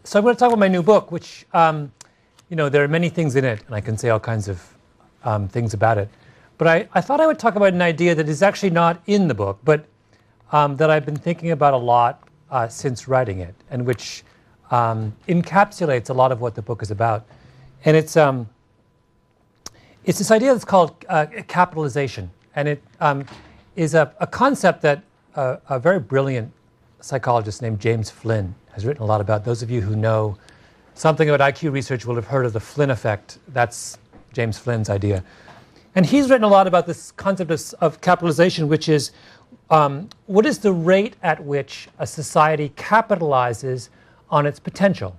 So I'm going to talk about my new book, which, there are many things in it, and I can say all kinds of things about it. But I thought I would talk about an idea that is actually not in the book, but that I've been thinking about a lot since writing it, and which encapsulates a lot of what the book is about. And it's this idea that's called capitalization. And it is a concept that a very brilliant psychologist named James Flynn has written a lot about. Those of you who know something about IQ research will have heard of the Flynn effect. That's James Flynn's idea. And he's written a lot about this concept of capitalization, which is what is the rate at which a society capitalizes on its potential?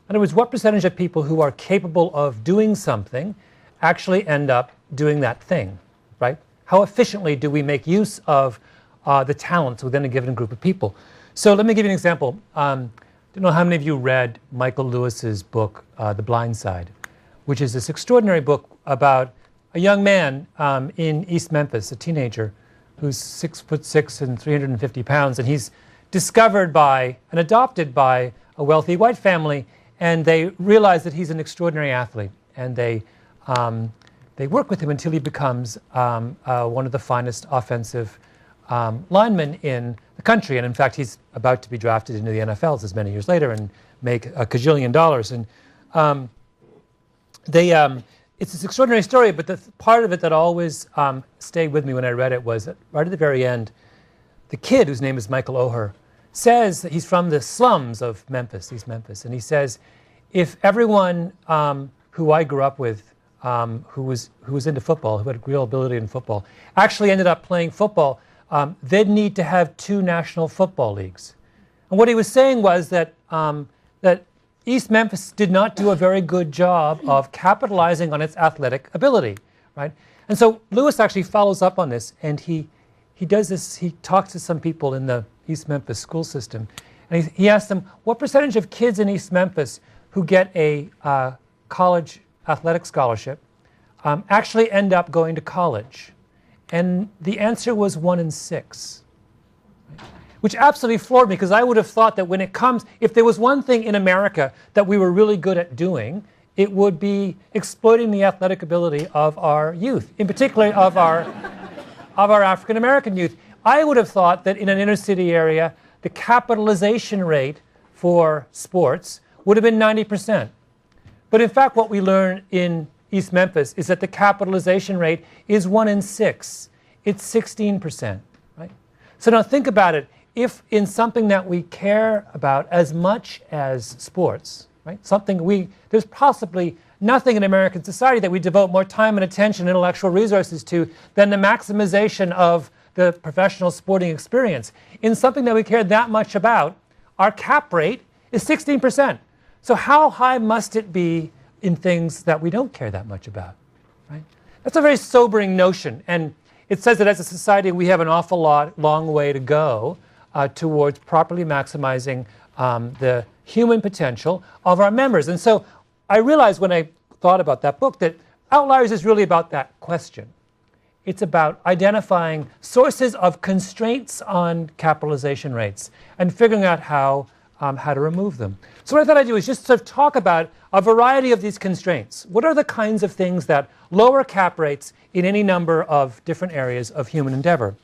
In other words, what percentage of people who are capable of doing something actually end up doing that thing, right? How efficiently do we make use of the talents within a given group of people? So let me give you an example. I don't know how many of you read Michael Lewis's book, The Blind Side, which is this extraordinary book about a young man in East Memphis, a teenager, who's 6'6" and 350 pounds, and he's discovered by and adopted by a wealthy white family, and they realize that he's an extraordinary athlete, and they work with him until he becomes one of the finest offensive linemen in the country. And in fact, he's about to be drafted into the NFL as many years later and make a gajillion dollars. And it's this extraordinary story, but the part of it that always stayed with me when I read it was that right at the very end, the kid, whose name is Michael Oher, says that he's from the slums of Memphis, East Memphis, and he says, if everyone who I grew up with who was into football, who had real ability in football, actually ended up playing football, they'd need to have 2 national football leagues. And what he was saying was that that East Memphis did not do a very good job of capitalizing on its athletic ability, right? And so Lewis actually follows up on this, and he does this. He talks to some people in the East Memphis school system, and he asks them, what percentage of kids in East Memphis who get a college athletic scholarship actually end up going to college? And the answer was 1 in 6. Which absolutely floored me, because I would have thought that when it comes, if there was one thing in America that we were really good at doing, it would be exploiting the athletic ability of our youth, in particular of our African American youth. I would have thought that in an inner city area, the capitalization rate for sports would have been 90%. But in fact, what we learn in East Memphis is that the capitalization rate is 1 in 6. It's 16%, right? So now think about it. If in something that we care about as much as sports, right? There's possibly nothing in American society that we devote more time and attention, intellectual resources to than the maximization of the professional sporting experience. In something that we care that much about, our cap rate is 16%. So how high must it be in things that we don't care that much about, right? That's a very sobering notion, and it says that as a society we have an awful long way to go towards properly maximizing the human potential of our members. And so I realized when I thought about that book that Outliers is really about that question. It's about identifying sources of constraints on capitalization rates and figuring out how to remove them. So what I thought I'd do is just sort of talk about a variety of these constraints. What are the kinds of things that lower cap rates in any number of different areas of human endeavor?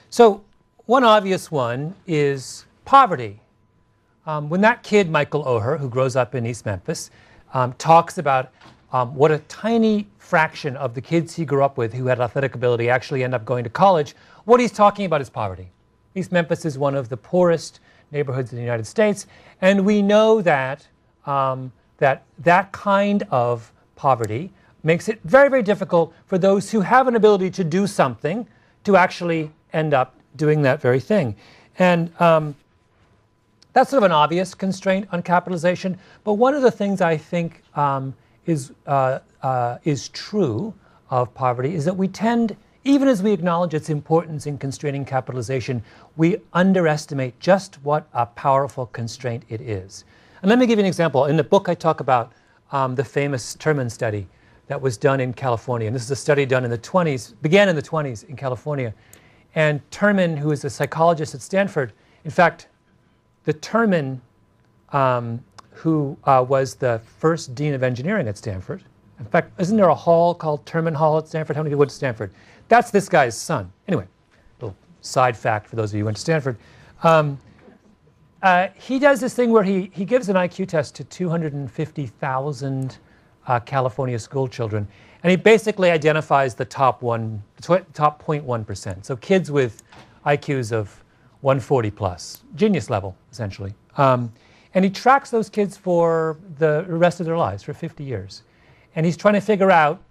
So one obvious one is poverty. When that kid, Michael Oher, who grows up in East Memphis, talks about what a tiny fraction of the kids he grew up with who had athletic ability actually end up going to college, what he's talking about is poverty. East Memphis is one of the poorest neighborhoods in the United States, and we know that that kind of poverty makes it very, very difficult for those who have an ability to do something to actually end up doing that very thing. And that's sort of an obvious constraint on capitalization, but one of the things I think is true of poverty is that we tend, even as we acknowledge its importance in constraining capitalization, we underestimate just what a powerful constraint it is. And let me give you an example. In the book I talk about the famous Terman study that was done in California. And this is a study done in the 20s, began in the 20s in California. And Terman, who is a psychologist at Stanford, in fact, the Terman who was the first dean of engineering at Stanford. In fact, isn't there a hall called Terman Hall at Stanford? How many people went to Stanford? That's this guy's son. Anyway, little side fact for those of you who went to Stanford. He does this thing where he gives an IQ test to 250,000 California school children, and he basically identifies the top 0.1%. So kids with IQs of 140 plus, genius level, essentially. And he tracks those kids for the rest of their lives, for 50 years. And he's trying to figure out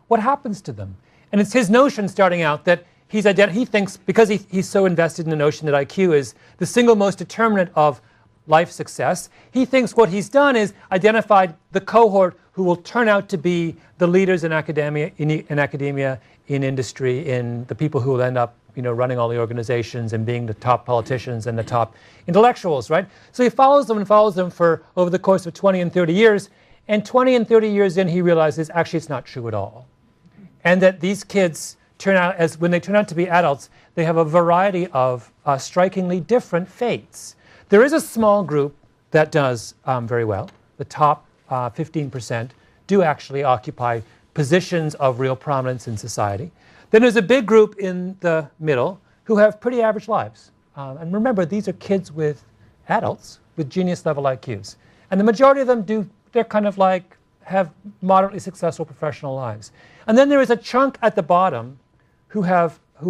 what happens to them. And it's his notion starting out that he thinks, because he's so invested in the notion that IQ is the single most determinant of life success, he thinks what he's done is identified the cohort who will turn out to be the leaders in academia, in industry, in the people who will end up running all the organizations and being the top politicians and the top intellectuals, right? So he follows them for over the course of 20 and 30 years. And 20 and 30 years in, he realizes actually it's not true at all. And that these kids when they turn out to be adults, they have a variety of strikingly different fates. There is a small group that does very well. The top 15% do actually occupy positions of real prominence in society. Then there's a big group in the middle who have pretty average lives. And remember, these are kids with adults with genius level IQs. And the majority of them they're kind of like have moderately successful professional lives. And then there is a chunk at the bottom who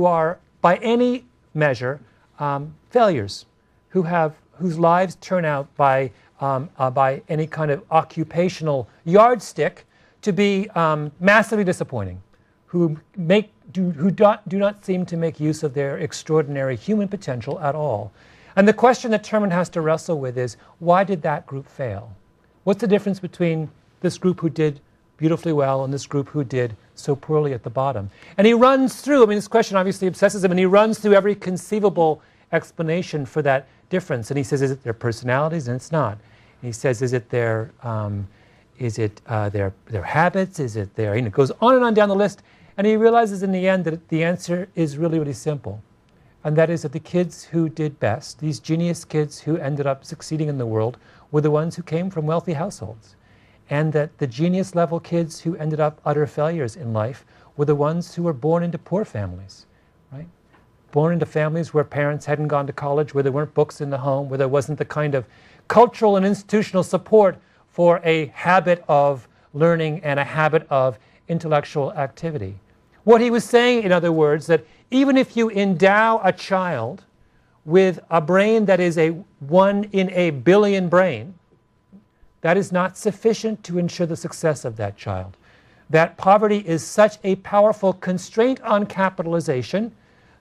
are by any measure failures, whose lives turn out by any kind of occupational yardstick to be massively disappointing, who do not seem to make use of their extraordinary human potential at all. And the question that Terman has to wrestle with is, why did that group fail? What's the difference between this group who did beautifully well and this group who did so poorly at the bottom? And he runs through, this question obviously obsesses him, and he runs through every conceivable explanation for that difference. And he says, is it their personalities? And it's not. And he says, is it their habits? Is it their, it goes on and on down the list. And he realizes in the end that the answer is really, really simple. And that is that the kids who did best, these genius kids who ended up succeeding in the world, were the ones who came from wealthy households. And that the genius level kids who ended up utter failures in life were the ones who were born into poor families, right? Born into families where parents hadn't gone to college, where there weren't books in the home, where there wasn't the kind of cultural and institutional support for a habit of learning and a habit of intellectual activity. What he was saying, in other words, that even if you endow a child with a brain that is a 1 in a billion brain, that is not sufficient to ensure the success of that child. That poverty is such a powerful constraint on capitalization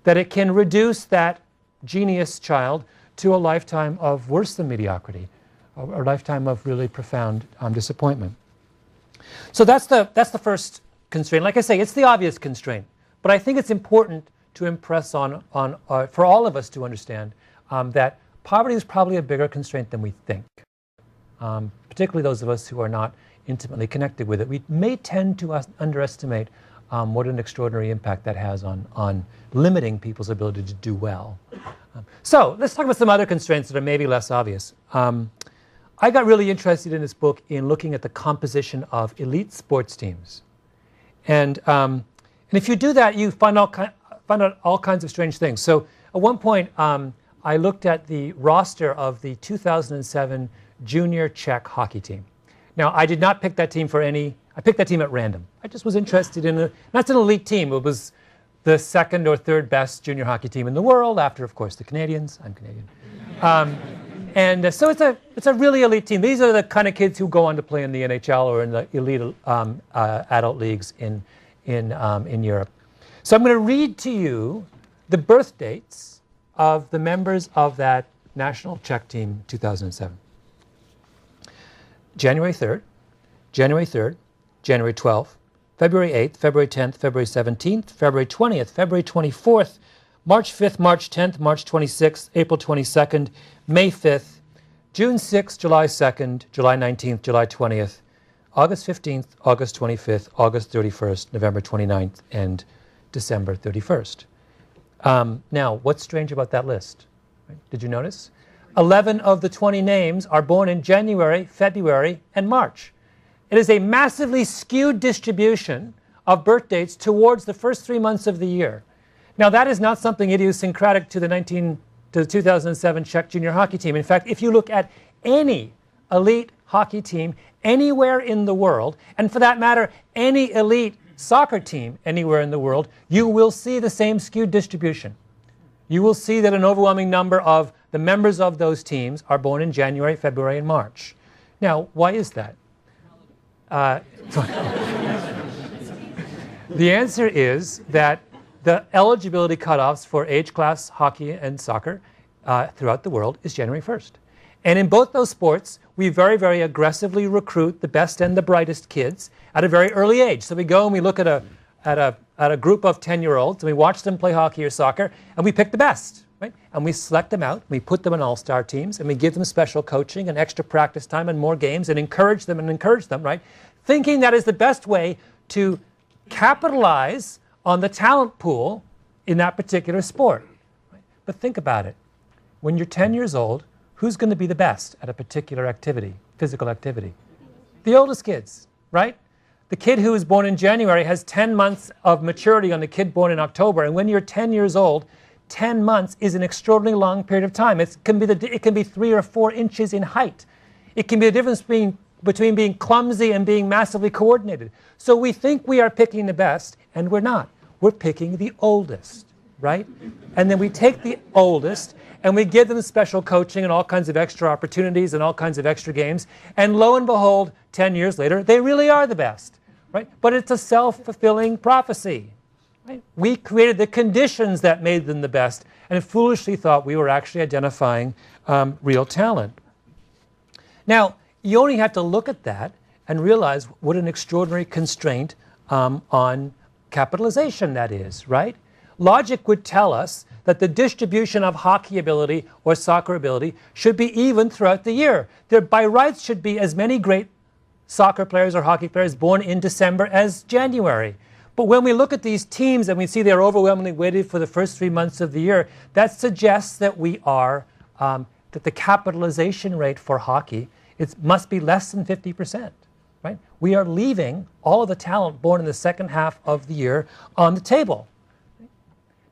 that it can reduce that genius child to a lifetime of worse than mediocrity, a lifetime of really profound disappointment. So that's the first constraint. Like I say, it's the obvious constraint, but I think it's important to impress on for all of us to understand that poverty is probably a bigger constraint than we think. Particularly those of us who are not intimately connected with it. We may tend to underestimate what an extraordinary impact that has on limiting people's ability to do well. So let's talk about some other constraints that are maybe less obvious. I got really interested in this book in looking at the composition of elite sports teams. And if you do that, you find out all kinds of strange things. So at one point, I looked at the roster of the 2007 junior Czech hockey team. Now, I did not pick that team I picked that team at random. I just was interested in that's an elite team. It was the second or third best junior hockey team in the world, after, of course, the Canadians. I'm Canadian. So it's a really elite team. These are the kind of kids who go on to play in the NHL or in the elite adult leagues in Europe. So I'm going to read to you the birth dates of the members of that national Czech team 2007. January 3rd, January 3rd, January 12th, February 8th, February 10th, February 17th, February 20th, February 24th, March 5th, March 10th, March 26th, April 22nd, May 5th, June 6th, July 2nd, July 19th, July 20th, August 15th, August 25th, August 31st, November 29th, and December 31st. Now, what's strange about that list? Right? Did you notice? 11 of the 20 names are born in January, February, and March. It is a massively skewed distribution of birth dates towards the first 3 months of the year. Now, that is not something idiosyncratic to the 2007 Czech junior hockey team. In fact, if you look at any elite hockey team anywhere in the world, and for that matter, any elite soccer team anywhere in the world, you will see the same skewed distribution. You will see that an overwhelming number of the members of those teams are born in January, February, and March. Now, why is that? The answer is that the eligibility cutoffs for age class hockey and soccer throughout the world is January 1st. And in both those sports, we very, very aggressively recruit the best and the brightest kids at a very early age. So we go and we look at a group of 10-year-olds, and we watch them play hockey or soccer, and we pick the best, right? And we select them out, we put them in all-star teams, and we give them special coaching and extra practice time and more games and encourage them, right? Thinking that is the best way to capitalize on the talent pool in that particular sport. Right? But think about it. When you're 10 years old, who's going to be the best at a particular activity, physical activity? The oldest kids, right? The kid who was born in January has 10 months of maturity on the kid born in October. And when you're 10 years old, 10 months is an extraordinarily long period of time. It can be 3 or 4 inches in height. It can be the difference between being clumsy and being massively coordinated. So we think we are picking the best, and we're not. We're picking the oldest, right? And then we take the oldest, and we give them special coaching and all kinds of extra opportunities and all kinds of extra games. And lo and behold, 10 years later, they really are the best, right? But it's a self-fulfilling prophecy, right? We created the conditions that made them the best and foolishly thought we were actually identifying real talent. Now, you only have to look at that and realize what an extraordinary constraint on capitalization that is, right? Logic would tell us that the distribution of hockey ability or soccer ability should be even throughout the year. There, by rights, should be as many great soccer players or hockey players born in December as January. But when we look at these teams and we see they're overwhelmingly weighted for the first 3 months of the year, that suggests that we are, that the capitalization rate for hockey must be less than 50%. Right? We are leaving all of the talent born in the second half of the year on the table.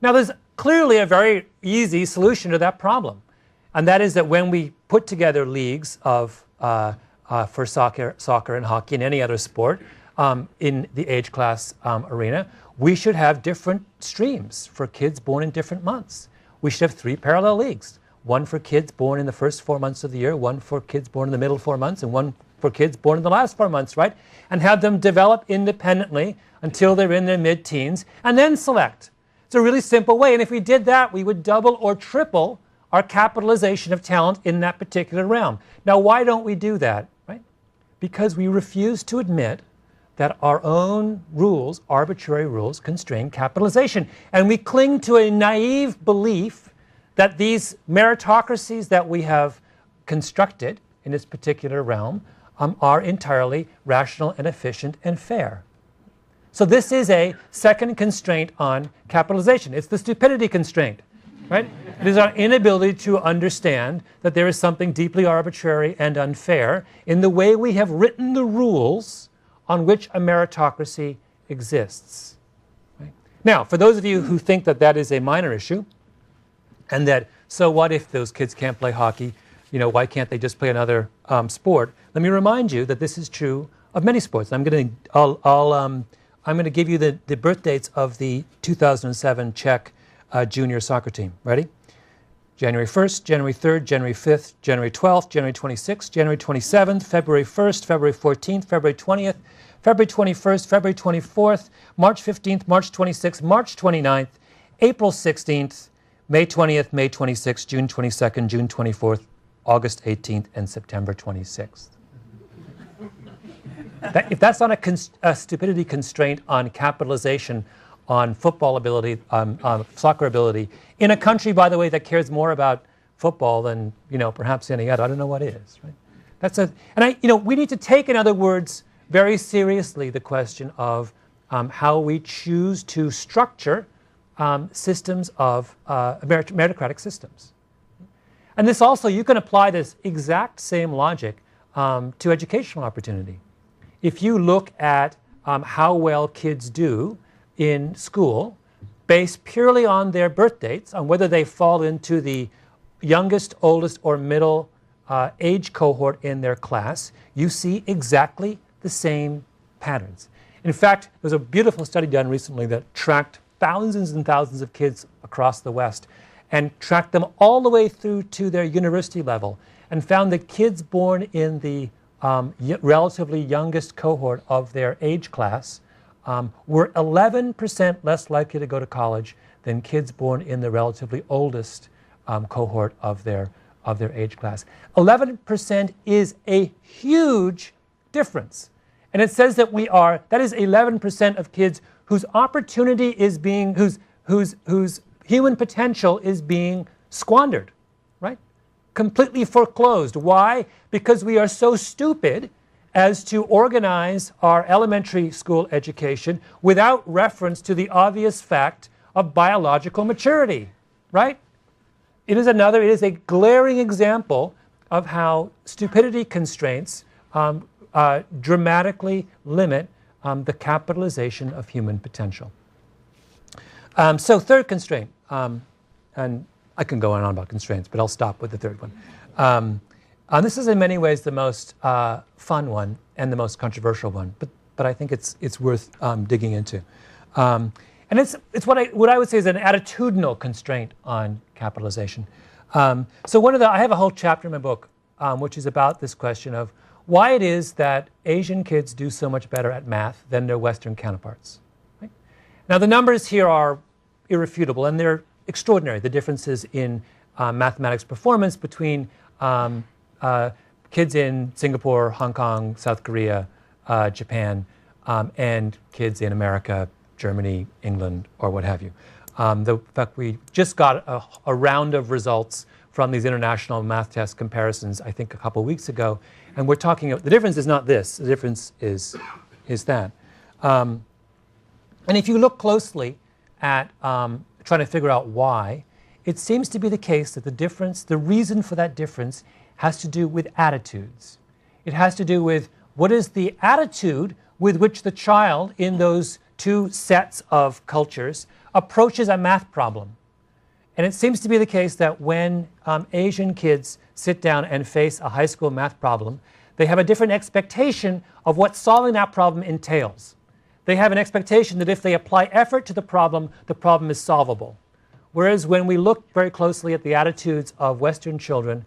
Now, there's clearly a very easy solution to that problem, and that is that when we put together leagues for soccer and hockey and any other sport in the age class arena, we should have different streams for kids born in different months. We should have 3 parallel leagues. One for kids born in the first 4 months of the year, one for kids born in the middle 4 months, and one for kids born in the last 4 months, right? And have them develop independently until they're in their mid-teens, and then select. It's a really simple way, and if we did that, we would double or triple our capitalization of talent in that particular realm. Now, why don't we do that, right? Because we refuse to admit that our own rules, arbitrary rules, constrain capitalization. And we cling to a naive belief that these meritocracies that we have constructed in this particular realm are entirely rational and efficient and fair. So this is a second constraint on capitalization. It's the stupidity constraint, right? It is our inability to understand that there is something deeply arbitrary and unfair in the way we have written the rules on which a meritocracy exists. Right? Now, for those of you who think that that is a minor issue, and that, so what if those kids can't play hockey? You know, why can't they just play another sport? Let me remind you that this is true of many sports. I'm going to give you the birth dates of the 2007 Czech junior soccer team. Ready? January 1st, January 3rd, January 5th, January 12th, January 26th, January 27th, February 1st, February 14th, February 20th, February 21st, February 24th, March 15th, March 26th, March 29th, April 16th, May 20th, May 26th, June 22nd, June 24th, August 18th, and September 26th. If that's not a stupidity constraint on capitalization, on football ability, on soccer ability, in a country, by the way, that cares more about football than, you know, perhaps any other, I don't know what is, right? We need to take, in other words, very seriously the question of how we choose to structure systems of meritocratic systems. And this also, you can apply this exact same logic to educational opportunity. If you look at how well kids do in school, based purely on their birth dates, on whether they fall into the youngest, oldest, or middle age cohort in their class, you see exactly the same patterns. In fact, there was a beautiful study done recently that tracked thousands and thousands of kids across the West and tracked them all the way through to their university level and found that kids born in the relatively youngest cohort of their age class were 11% less likely to go to college than kids born in the relatively oldest cohort of their age class. 11% is a huge difference. And it says that that is 11% of kids whose opportunity is being, whose human potential is being squandered, right? Completely foreclosed. Why? Because we are so stupid as to organize our elementary school education without reference to the obvious fact of biological maturity, right? It is a glaring example of how stupidity constraints dramatically limit the capitalization of human potential. So third constraint, and I can go on and on about constraints, but I'll stop with the third one. This is in many ways the most fun one and the most controversial one, but I think it's worth digging into. And it's what I would say is an attitudinal constraint on capitalization. So I have a whole chapter in my book which is about this question of why it is that Asian kids do so much better at math than their Western counterparts. Right? Now the numbers here are irrefutable and they're extraordinary, the differences in mathematics performance between kids in Singapore, Hong Kong, South Korea, Japan, and kids in America, Germany, England, or what have you. In fact, we just got a round of results from these international math test comparisons, I think a couple of weeks ago, and we're talking, the difference is not this, the difference is that. And if you look closely at trying to figure out why, it seems to be the case that the reason for that difference has to do with attitudes. It has to do with what is the attitude with which the child in those two sets of cultures approaches a math problem. And it seems to be the case that when Asian kids sit down and face a high school math problem, they have a different expectation of what solving that problem entails. They have an expectation that if they apply effort to the problem is solvable. Whereas when we look very closely at the attitudes of Western children,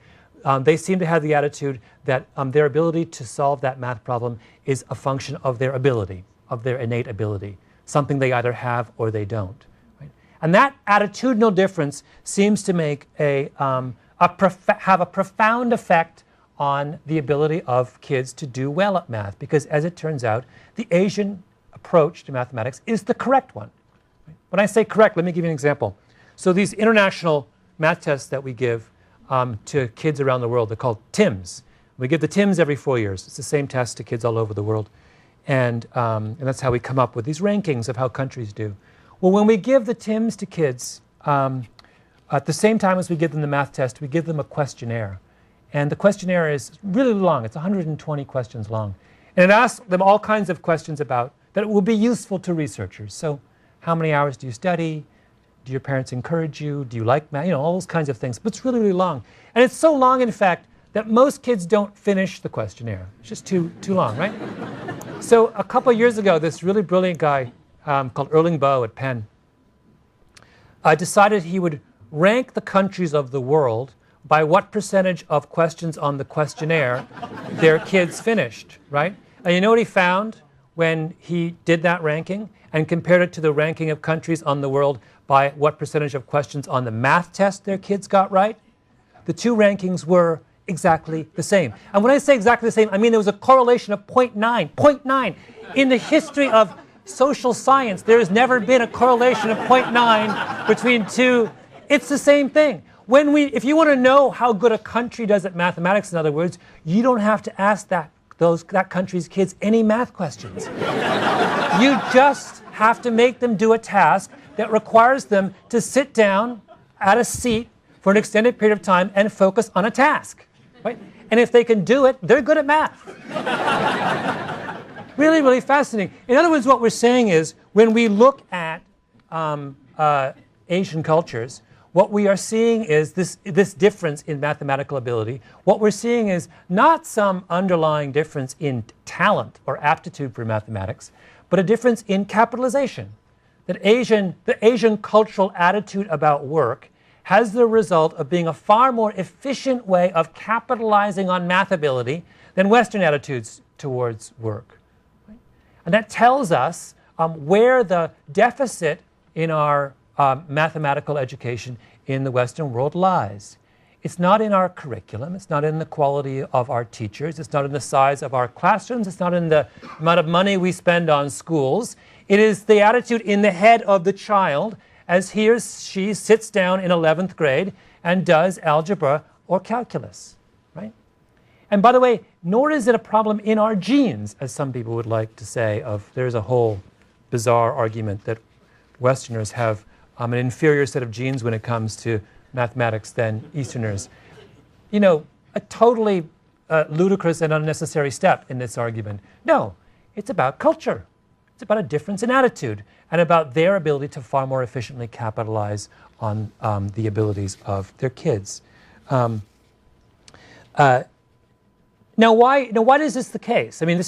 they seem to have the attitude that their ability to solve that math problem is a function of their ability, of their innate ability, something they either have or they don't. Right? And that attitudinal difference seems to make have a profound effect on the ability of kids to do well at math, because as it turns out, the Asian approach to mathematics is the correct one. When I say correct, let me give you an example. So these international math tests that we give to kids around the world, they're called TIMS. We give the TIMS every 4 years. It's the same test to kids all over the world. And that's how we come up with these rankings of how countries do. Well, when we give the TIMS to kids, at the same time as we give them the math test, we give them a questionnaire. And the questionnaire is really long. It's 120 questions long. And it asks them all kinds of questions that will be useful to researchers. So how many hours do you study? Do your parents encourage you? Do you like math? All those kinds of things. But it's really, really long. And it's so long, in fact, that most kids don't finish the questionnaire. It's just too long, right? So a couple of years ago, this really brilliant guy called Erling Boe at Penn decided he would rank the countries of the world by what percentage of questions on the questionnaire their kids finished, right? And you know what he found when he did that ranking and compared it to the ranking of countries on the world by what percentage of questions on the math test their kids got right? The two rankings were exactly the same. And when I say exactly the same, I mean there was a correlation of 0.9. 0.9. In the history of social science, there has never been a correlation of 0.9 between two. It's the same thing. If you want to know how good a country does at mathematics, in other words, you don't have to ask that country's kids any math questions. You just have to make them do a task that requires them to sit down at a seat for an extended period of time and focus on a task, right? And if they can do it, they're good at math. Really, really fascinating. In other words, what we're saying is when we look at Asian cultures, what we are seeing is this difference in mathematical ability. What we're seeing is not some underlying difference in talent or aptitude for mathematics, but a difference in capitalization. That the Asian cultural attitude about work has the result of being a far more efficient way of capitalizing on math ability than Western attitudes towards work. Right? And that tells us where the deficit in our mathematical education in the Western world lies. It's not in our curriculum, it's not in the quality of our teachers, it's not in the size of our classrooms, it's not in the amount of money we spend on schools. It is the attitude in the head of the child as he or she sits down in 11th grade and does algebra or calculus, right? And by the way, nor is it a problem in our genes, as some people would like to say. There's a whole bizarre argument that Westerners have an inferior set of genes when it comes to mathematics than Easterners. You know, a totally ludicrous and unnecessary step in this argument. No, it's about culture. It's about a difference in attitude and about their ability to far more efficiently capitalize on the abilities of their kids. Now, why is this the case? I mean,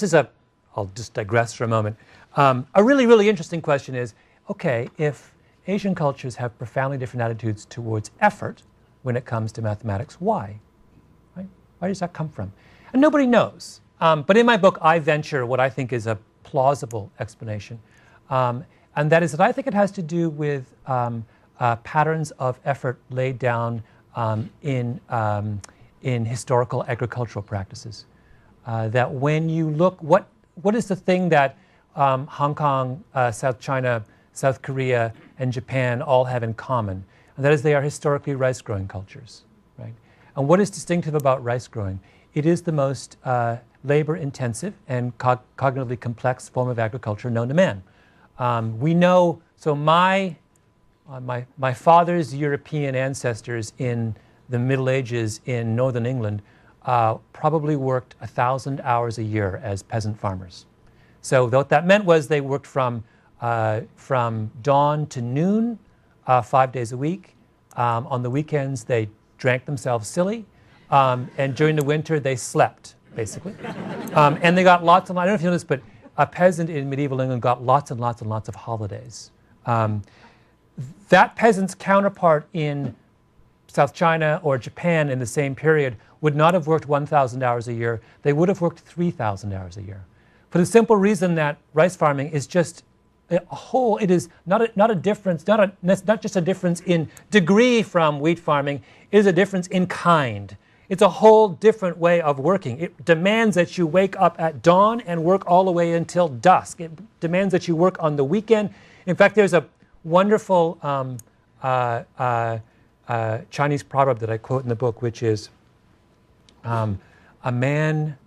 I'll just digress for a moment. A really, really interesting question is, okay, if Asian cultures have profoundly different attitudes towards effort when it comes to mathematics, why? Right? Where does that come from? And nobody knows. But in my book, I venture what I think is a plausible explanation. And that is that I think it has to do with patterns of effort laid down in historical agricultural practices. That when you look, what is the thing that Hong Kong, South China, South Korea, and Japan all have in common? And that is they are historically rice-growing cultures, right? And what is distinctive about rice growing? It is the most labor-intensive and cognitively complex form of agriculture known to man. We know, so my father's European ancestors in the Middle Ages in northern England probably worked 1,000 hours a year as peasant farmers. So what that meant was they worked from dawn to noon, 5 days a week. On the weekends, they drank themselves silly. And during the winter, they slept, basically. And they got lots and lots, I don't know if you know this, but a peasant in medieval England got lots and lots and lots of holidays. That peasant's counterpart in South China or Japan in the same period would not have worked 1,000 hours a year. They would have worked 3,000 hours a year. For the simple reason that rice farming is just it is not a difference, not just a difference in degree from wheat farming, it is a difference in kind. It's a whole different way of working. It demands that you wake up at dawn and work all the way until dusk. It demands that you work on the weekend. In fact, there's a wonderful Chinese proverb that I quote in the book, which is, a man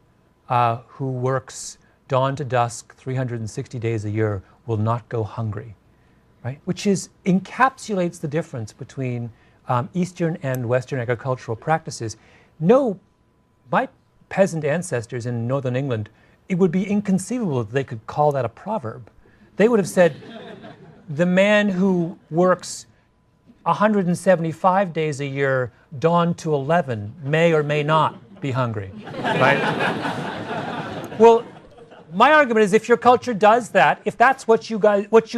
who works dawn to dusk 360 days a year will not go hungry, right? Which encapsulates the difference between Eastern and Western agricultural practices. No, my peasant ancestors in northern England, it would be inconceivable that they could call that a proverb. They would have said, the man who works 175 days a year, dawn to 11, may or may not be hungry, right? Well, my argument is if your culture does that, if that's what you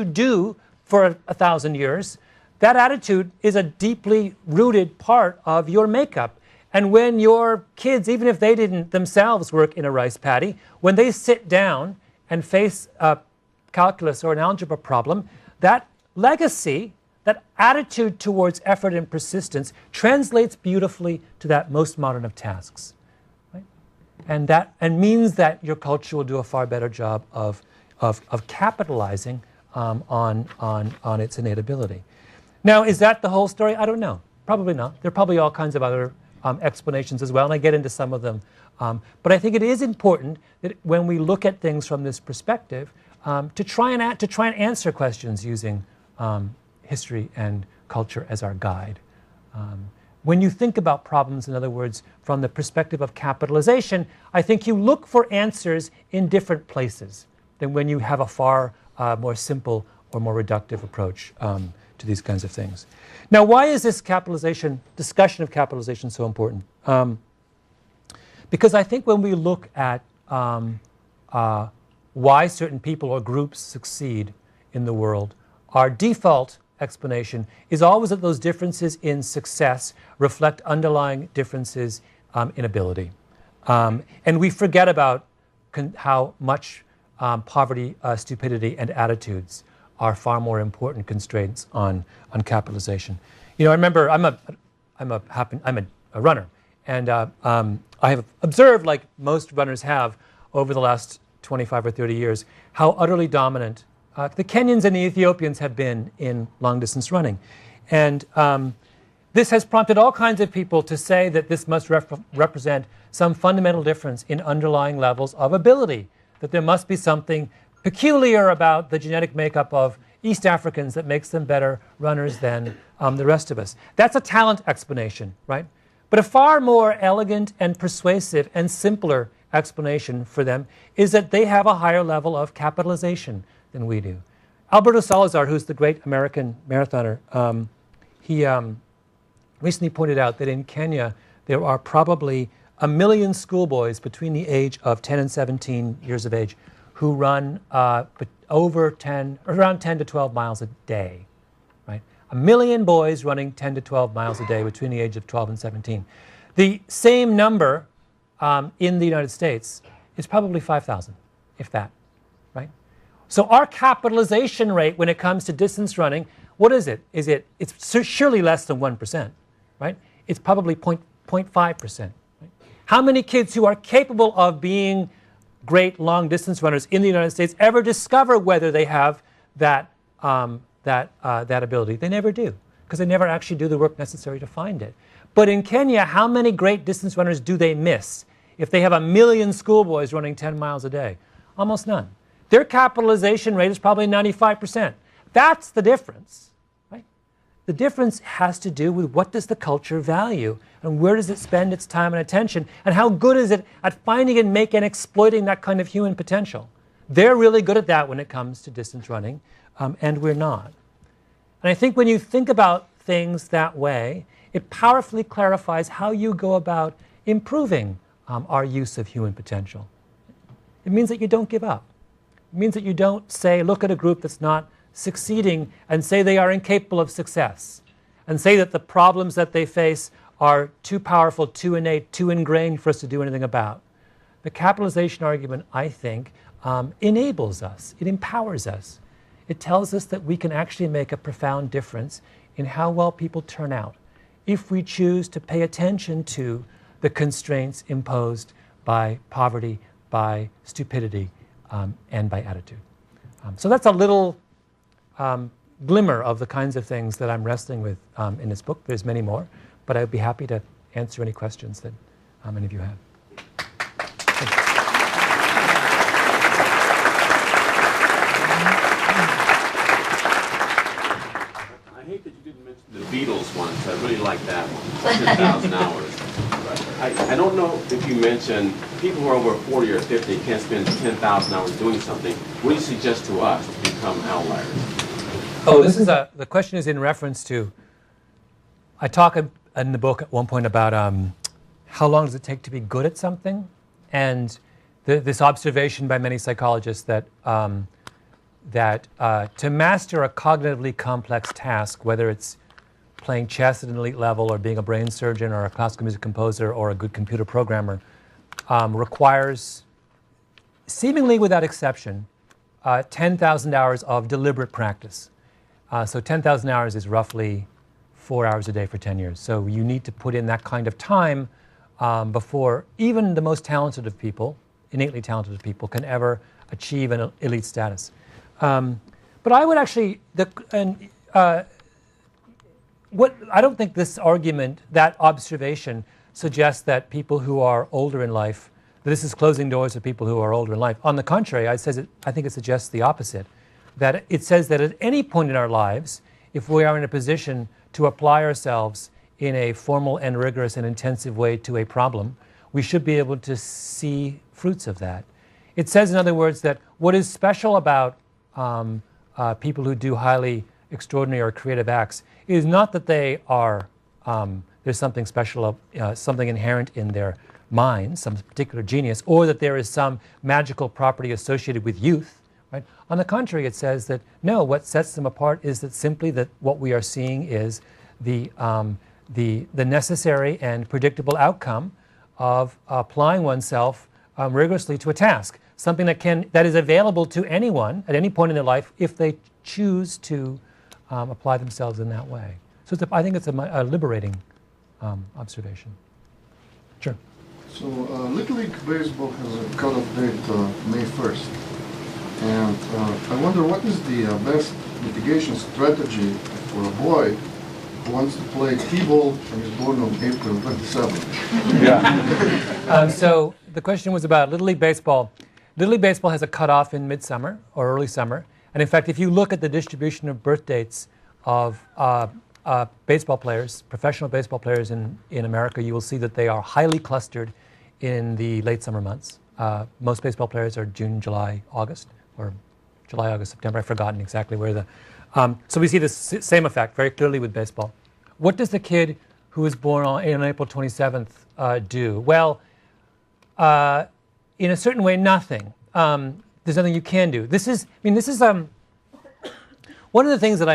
do for 1,000 years, that attitude is a deeply rooted part of your makeup. And when your kids, even if they didn't themselves work in a rice paddy, when they sit down and face a calculus or an algebra problem, that legacy, that attitude towards effort and persistence translates beautifully to that most modern of tasks. Right? And means that your culture will do a far better job of capitalizing on its innate ability. Now, is that the whole story? I don't know. Probably not. There are probably all kinds of other explanations as well, and I get into some of them. But I think it is important that when we look at things from this perspective, to try and answer questions using history and culture as our guide. when you think about problems, in other words, from the perspective of capitalization, I think you look for answers in different places than when you have a far more simple or more reductive approach to these kinds of things. Now, why is this discussion of capitalization so important? Because I think when we look at why certain people or groups succeed in the world, our default explanation is always that those differences in success reflect underlying differences in ability. And we forget about how much poverty, stupidity, and attitudes are far more important constraints on capitalization. You know, I remember I'm a runner, and I have observed, like most runners have over the last 25 or 30 years, how utterly dominant the Kenyans and the Ethiopians have been in long-distance running. And this has prompted all kinds of people to say that this must represent some fundamental difference in underlying levels of ability, that there must be something peculiar about the genetic makeup of East Africans that makes them better runners than the rest of us. That's a talent explanation, right? But a far more elegant and persuasive and simpler explanation for them is that they have a higher level of capitalization than we do. Alberto Salazar, who's the great American marathoner, he recently pointed out that in Kenya there are probably 1 million schoolboys between the age of 10 and 17 years of age who run around 10 to 12 miles a day, right? 1 million boys running 10 to 12 miles a day between the age of 12 and 17. The same number in the United States is probably 5,000, if that, right? So our capitalization rate when it comes to distance running, what is it? It's surely less than 1%, right? It's probably 0.5%. Right? How many kids who are capable of being great long-distance runners in the United States ever discover whether they have that ability? They never do, because they never actually do the work necessary to find it. But in Kenya, how many great distance runners do they miss if they have 1 million schoolboys running 10 miles a day? Almost none. Their capitalization rate is probably 95%. That's the difference, right? The difference has to do with what does the culture value and where does it spend its time and attention, and how good is it at finding and making and exploiting that kind of human potential. They're really good at that when it comes to distance running, and we're not. And I think when you think about things that way, it powerfully clarifies how you go about improving our use of human potential. It means that you don't give up. It means that you don't say, look at a group that's not succeeding and say they are incapable of success, and say that the problems that they face are too powerful, too innate, too ingrained for us to do anything about. The capitalization argument, I think, enables us. It empowers us. It tells us that we can actually make a profound difference in how well people turn out if we choose to pay attention to the constraints imposed by poverty, by stupidity, and by attitude. So that's a little glimmer of the kinds of things that I'm wrestling with in this book. There's many more, but I'd be happy to answer any questions that any of you have. I hate that you didn't mention the Beatles once. I really like that one, 10,000 hours. I don't know if you mentioned people who are over 40 or 50 can't spend 10,000 hours doing something. What do you suggest to us to become outliers? Oh, this is the question is in reference to, I talk in the book at one point about how long does it take to be good at something, and this observation by many psychologists that to master a cognitively complex task, whether it's playing chess at an elite level or being a brain surgeon or a classical music composer or a good computer programmer, requires, seemingly without exception, 10,000 hours of deliberate practice. So 10,000 hours is roughly 4 hours a day for 10 years. So you need to put in that kind of time before even the most talented of people, innately talented of people, can ever achieve an elite status. But I would actually, I don't think this argument, that observation, suggests that people who are older in life, that this is closing doors to people who are older in life. On the contrary, I think it suggests the opposite. That it says that at any point in our lives, if we are in a position to apply ourselves in a formal and rigorous and intensive way to a problem, we should be able to see fruits of that. It says, in other words, that what is special about people who do highly extraordinary or creative acts is not that they are, there's something special, something inherent in their minds, some particular genius, or that there is some magical property associated with youth. Right? On the contrary, it says that no, what sets them apart is that simply that what we are seeing is the necessary and predictable outcome of applying oneself rigorously to a task, something that is available to anyone at any point in their life if they choose to apply themselves in that way. So I think it's a liberating observation. Sure. So Little League Baseball has a cutoff date May 1st. And I wonder what is the best mitigation strategy for a boy who wants to play T-ball and is born on April 27th? Yeah. So the question was about Little League Baseball. Little League Baseball has a cutoff in midsummer or early summer. And in fact, if you look at the distribution of birth dates of baseball players, professional baseball players in America, you will see that they are highly clustered in the late summer months. Most baseball players are June, July, August, or July, August, September. I've forgotten exactly where the... so we see the same effect very clearly with baseball. What does the kid who was born on April 27th do? Well, in a certain way, nothing. There's nothing you can do. This is one of the things that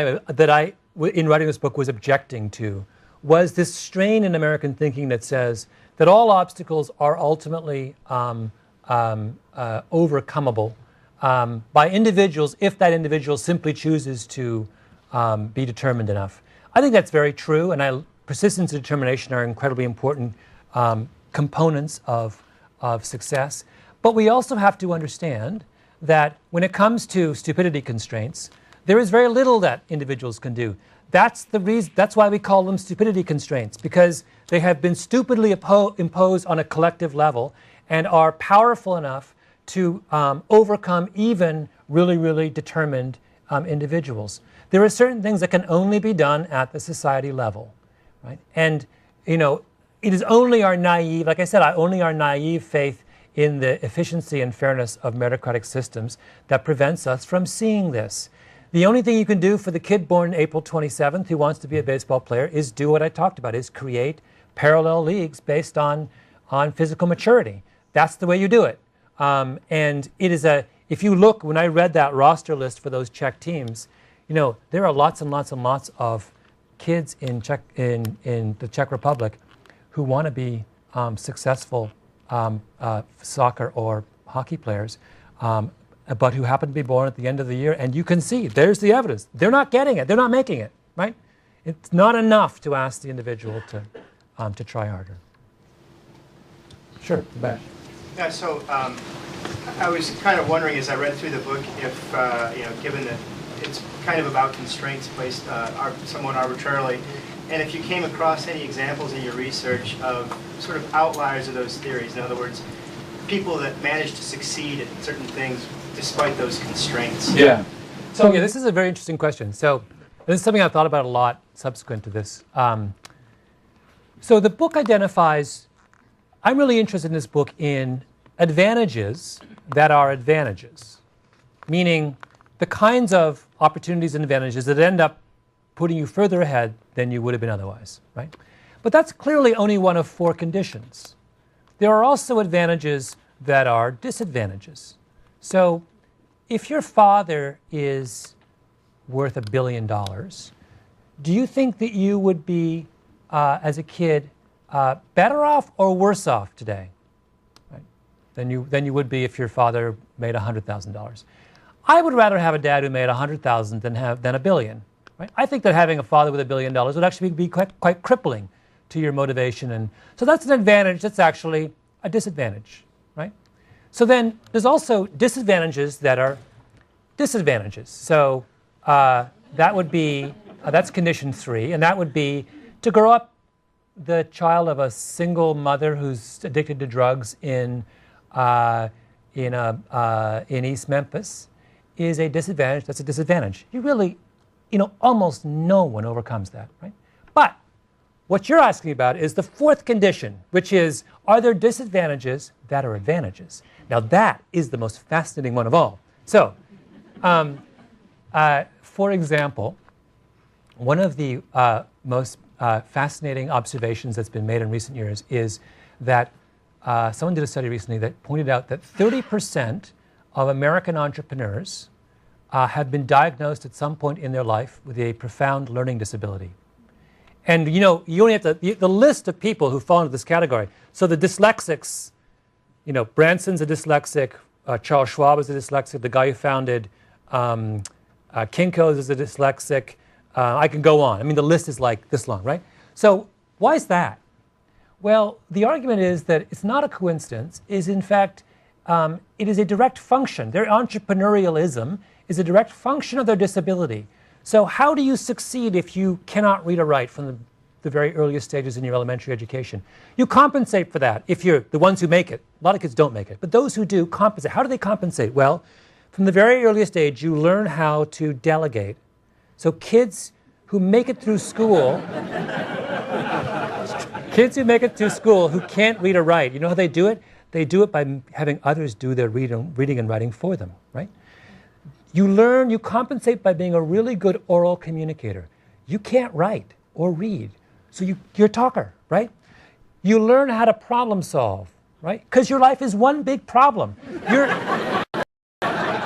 I, in writing this book, was objecting to, was this strain in American thinking that says that all obstacles are ultimately overcomable by individuals if that individual simply chooses to be determined enough. I think that's very true, and persistence and determination are incredibly important components of success. But we also have to understand that when it comes to stupidity constraints, there is very little that individuals can do. That's the reason. That's why we call them stupidity constraints, because they have been stupidly imposed on a collective level and are powerful enough to overcome even really, really determined individuals. There are certain things that can only be done at the society level, right? And it is only our naive, like I said, only our naive faith in the efficiency and fairness of meritocratic systems that prevents us from seeing this. The only thing you can do for the kid born April 27th who wants to be a baseball player is do what I talked about, is create parallel leagues based on physical maturity. That's the way you do it. And it is if you look, when I read that roster list for those Czech teams, there are lots and lots and lots of kids in the Czech Republic who want to be successful soccer or hockey players, but who happen to be born at the end of the year. And you can see, there's the evidence. They're not getting it. They're not making it, right? It's not enough to ask the individual to try harder. Sure, back. Yeah, so I was kind of wondering as I read through the book if, given that it's kind of about constraints placed somewhat arbitrarily, and if you came across any examples in your research of sort of outliers of those theories, in other words, people that managed to succeed at certain things despite those constraints. Yeah. So this is a very interesting question. So this is something I've thought about a lot subsequent to this. So the book identifies, I'm really interested in this book in advantages that are advantages, meaning the kinds of opportunities and advantages that end up putting you further ahead than you would have been otherwise, right? But that's clearly only one of 4 conditions. There are also advantages that are disadvantages. So if your father is worth $1 billion, do you think that you would be, as a kid, better off or worse off today, right, than you would be if your father made $100,000? I would rather have a dad who made $100,000 than $1 billion. Right? I think that having a father with $1 billion would actually be quite crippling to your motivation, and so that's an advantage. That's actually a disadvantage, right? So then there's also disadvantages that are disadvantages. So that would be that's condition 3, and that would be to grow up the child of a single mother who's addicted to drugs in East Memphis is a disadvantage. That's a disadvantage. You really, almost no one overcomes that, right? But what you're asking about is the fourth condition, which is, are there disadvantages that are advantages? Now that is the most fascinating one of all. So, for example, one of the most fascinating observations that's been made in recent years is that someone did a study recently that pointed out that 30% of American entrepreneurs have been diagnosed at some point in their life with a profound learning disability. And you know, you only have to, the list of people who fall into this category. So the dyslexics, you know, Branson's a dyslexic, Charles Schwab is a dyslexic, the guy who founded Kinko's is a dyslexic, I can go on. I mean, the list is like this long, right? So why is that? Well, the argument is that it's not a coincidence, is in fact, it is a direct function. Their entrepreneurialism is a direct function of their disability. So how do you succeed if you cannot read or write from the very earliest stages in your elementary education? You compensate for that if you're the ones who make it. A lot of kids don't make it, but those who do compensate. How do they compensate? Well, from the very earliest age, you learn how to delegate. So kids who make it through school, who can't read or write, you know how they do it? They do it by having others do their reading and writing for them, right? You learn, you compensate by being a really good oral communicator. You can't write or read, so you're a talker, right? You learn how to problem solve, right? Because your life is one big problem. You're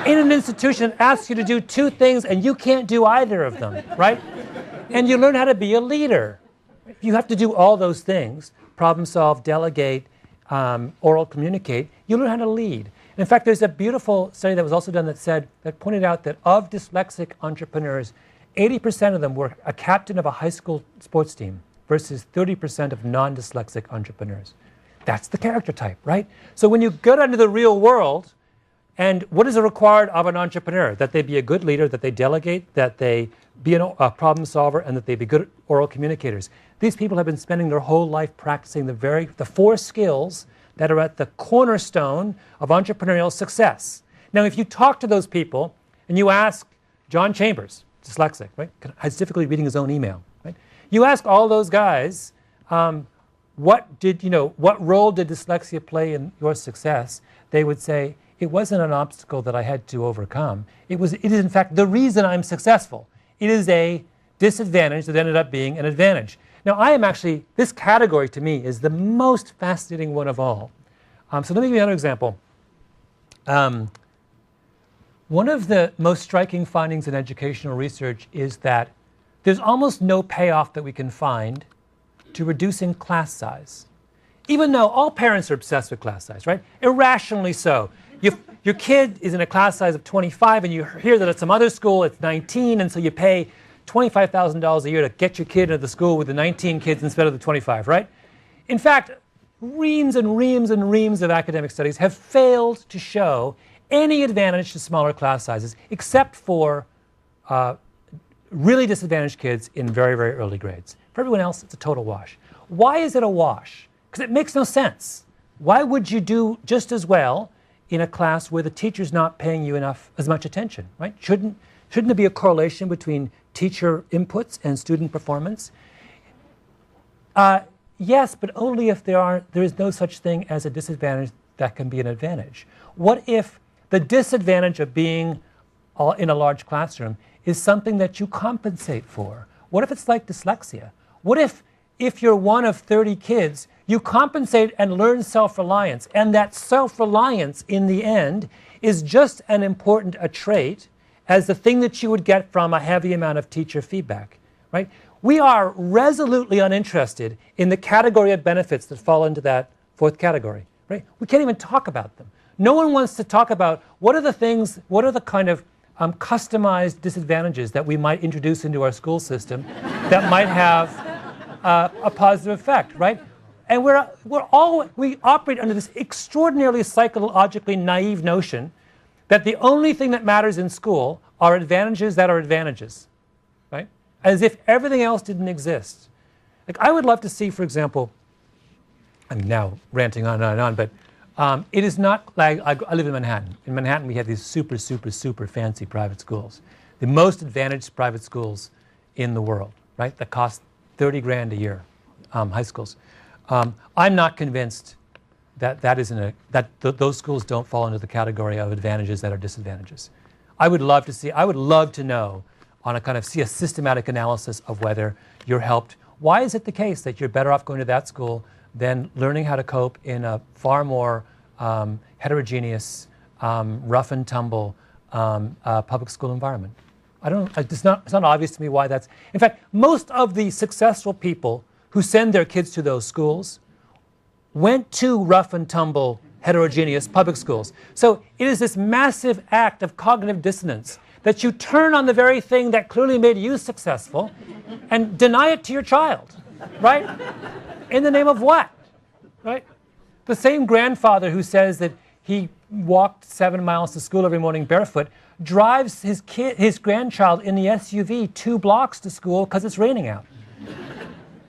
in an institution that asks you to do two things and you can't do either of them, right? And you learn how to be a leader. You have to do all those things, problem solve, delegate, oral communicate. You learn how to lead. In fact, there's a beautiful study that was also done that pointed out that of dyslexic entrepreneurs, 80% of them were a captain of a high school sports team versus 30% of non-dyslexic entrepreneurs. That's the character type, right? So when you get into the real world, and what is required of an entrepreneur? That they be a good leader, that they delegate, that they be a problem solver, and that they be good oral communicators. These people have been spending their whole life practicing the four skills that are at the cornerstone of entrepreneurial success. Now, if you talk to those people and you ask John Chambers, dyslexic, right, has difficulty reading his own email, right? You ask all those guys, what role did dyslexia play in your success? They would say, it wasn't an obstacle that I had to overcome. It is in fact the reason I'm successful. It is a disadvantage that ended up being an advantage. Now, this category to me is the most fascinating one of all. So let me give you another example. One of the most striking findings in educational research is that there's almost no payoff that we can find to reducing class size. Even though all parents are obsessed with class size, right? Irrationally so. Your kid is in a class size of 25 and you hear that at some other school it's 19, and so you pay $25,000 a year to get your kid into the school with the 19 kids instead of the 25, right? In fact, reams and reams and reams of academic studies have failed to show any advantage to smaller class sizes except for really disadvantaged kids in very, very early grades. For everyone else, it's a total wash. Why is it a wash? Because it makes no sense. Why would you do just as well in a class where the teacher's not paying you as much attention, right? Shouldn't there be a correlation between teacher inputs and student performance? Yes, but only if there is no such thing as a disadvantage that can be an advantage. What if the disadvantage of being in a large classroom is something that you compensate for? What if it's like dyslexia? What if you're one of 30 kids, you compensate and learn self-reliance, and that self-reliance in the end is just as important a trait as the thing that you would get from a heavy amount of teacher feedback, right? We are resolutely uninterested in the category of benefits that fall into that fourth category, right? We can't even talk about them. No one wants to talk about what are the kind of customized disadvantages that we might introduce into our school system that might have a positive effect, right? And we operate under this extraordinarily psychologically naive notion that the only thing that matters in school are advantages that are advantages, right? As if everything else didn't exist. Like, I would love to see, for example, I'm now ranting on and on, but it is not like, I live in Manhattan. In Manhattan, we have these super, super, super fancy private schools. The most advantaged private schools in the world, right? That cost 30 grand a year, high schools. I'm not convinced that those schools don't fall into the category of advantages that are disadvantages. I would love to know on a kind of see a systematic analysis of whether you're helped. Why is it the case that you're better off going to that school than learning how to cope in a far more heterogeneous, rough and tumble public school environment? It's not obvious to me why that's. In fact, most of the successful people who send their kids to those schools went to rough and tumble, heterogeneous public schools. So it is this massive act of cognitive dissonance that you turn on the very thing that clearly made you successful and deny it to your child, right? In the name of what, right? The same grandfather who says that he walked 7 miles to school every morning barefoot drives his grandchild in the SUV 2 blocks to school because it's raining out.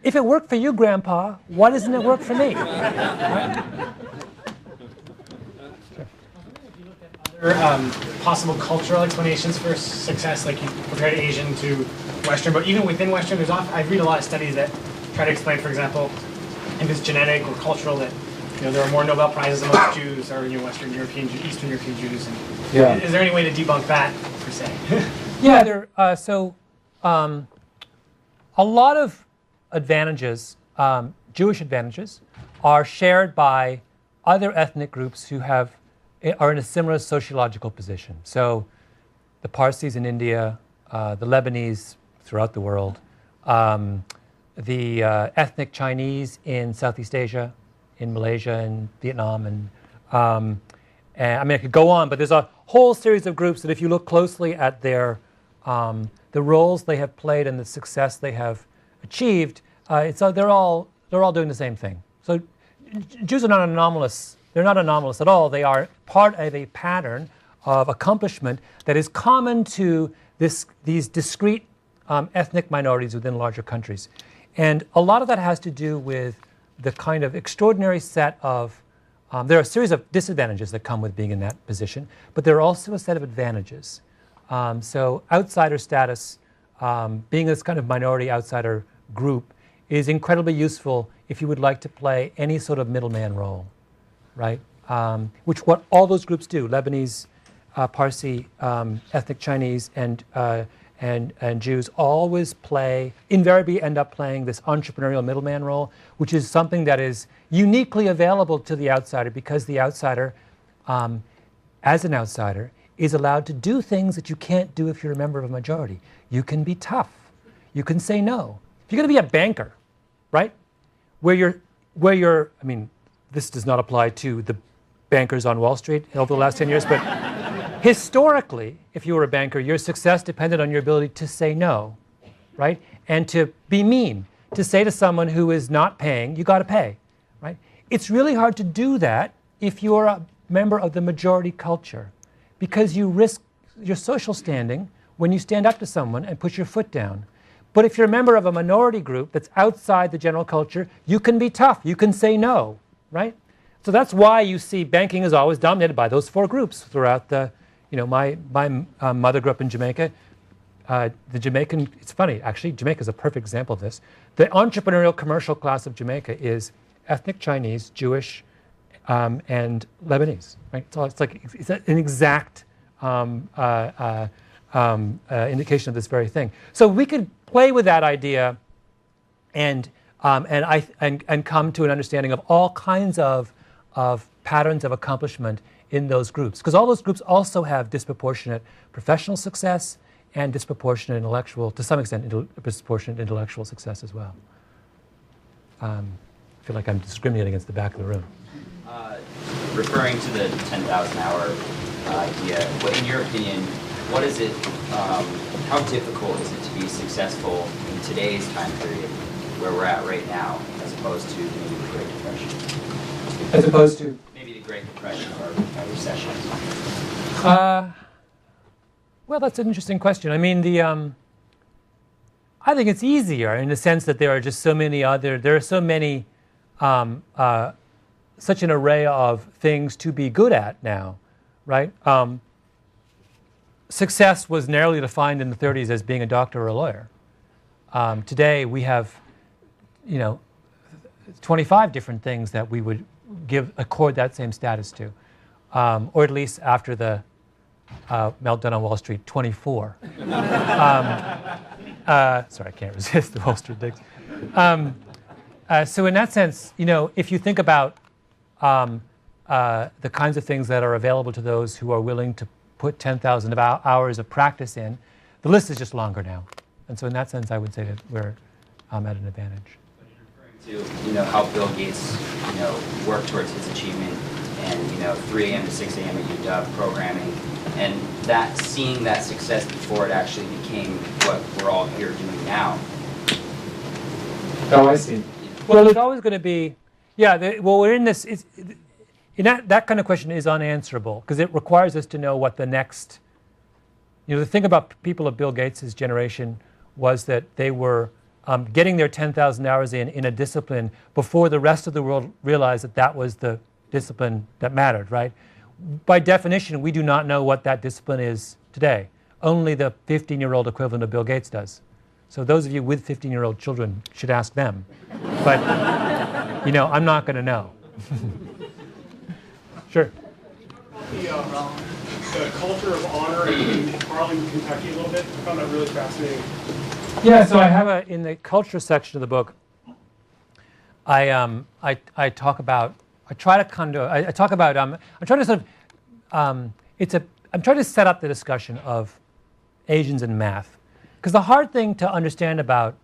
If it worked for you, Grandpa, why doesn't it work for me? Right? Other possible cultural explanations for success, like you compared Asian to Western, but even within Western, I read a lot of studies that try to explain, for example, if it's genetic or cultural, that there are more Nobel Prizes amongst Jews or Western European, Eastern European Jews. And yeah. Is there any way to debunk that, per se? Yeah, a lot of advantages, Jewish advantages, are shared by other ethnic groups who are in a similar sociological position. So the Parsis in India, the Lebanese throughout the world, the ethnic Chinese in Southeast Asia, in Malaysia and Vietnam, and I mean I could go on, but there's a whole series of groups that if you look closely at the roles they have played and the success they have achieved, they're all doing the same thing. So Jews are not anomalous. They're not anomalous at all. They are part of a pattern of accomplishment that is common to these discrete ethnic minorities within larger countries. And a lot of that has to do with the kind of extraordinary set of, there are a series of disadvantages that come with being in that position, but there are also a set of advantages. So outsider status, being this kind of minority outsider group, is incredibly useful if you would like to play any sort of middleman role, right? Which what all those groups do, Lebanese, Parsi, ethnic Chinese, and Jews always invariably end up playing this entrepreneurial middleman role, which is something that is uniquely available to the outsider because the outsider, as an outsider, is allowed to do things that you can't do if you're a member of a majority. You can be tough. You can say no. If you're going to be a banker, right, where you're, I mean, this does not apply to the bankers on Wall Street over the last 10 years, but historically, if you were a banker, your success depended on your ability to say no, right? And to be mean, to say to someone who is not paying, you got to pay, right? It's really hard to do that if you're a member of the majority culture because you risk your social standing when you stand up to someone and put your foot down. But if you're a member of a minority group that's outside the general culture, you can be tough, you can say no, right? So that's why you see banking is always dominated by those 4 groups throughout the, my mother grew up in Jamaica. The Jamaican, it's funny, actually, Jamaica is a perfect example of this. The entrepreneurial commercial class of Jamaica is ethnic Chinese, Jewish, and Lebanese, right? So it's an exact indication of this very thing. So we could play with that idea and come to an understanding of all kinds of patterns of accomplishment in those groups. Because all those groups also have disproportionate professional success and disproportionate intellectual, to some extent, disproportionate intellectual success as well. I feel like I'm discriminating against the back of the room. Referring to the 10,000 hour idea, in your opinion, what is it, how difficult is it to be successful in today's time period where we're at right now, as opposed to maybe the Great Depression? As opposed to? Maybe the Great Depression or a recession. Well, that's an interesting question. I mean, I think it's easier in the sense that there are just so many such an array of things to be good at now, right? Success was narrowly defined in the 30s as being a doctor or a lawyer. Today we have, 25 different things that we would accord that same status to, or at least after the meltdown on Wall Street, 24. Sorry, I can't resist the Wall Street digs. So in that sense, if you think about the kinds of things that are available to those who are willing to put 10,000 hours of practice in, the list is just longer now. And so in that sense, I would say that we're at an advantage. To how Bill Gates worked towards his achievement, and 3 a.m. to 6 a.m. at UW programming, and seeing that success before it actually became what we're all here doing now. Oh, I see. Well, there's always going to be, we're in this. That kind of question is unanswerable because it requires us to know what the next. The thing about people of Bill Gates' generation was that they were getting their 10,000 hours in a discipline before the rest of the world realized that that was the discipline that mattered, right? By definition, we do not know what that discipline is today. Only the 15-year-old equivalent of Bill Gates does. So those of you with 15-year-old children should ask them. But, I'm not going to know. Sure. The culture of honor in Arlington, Kentucky a little bit. I found that really fascinating. Yeah, so I have in the culture section of the book, I talk about, I'm trying to set up the discussion of Asians and math. Because the hard thing to understand about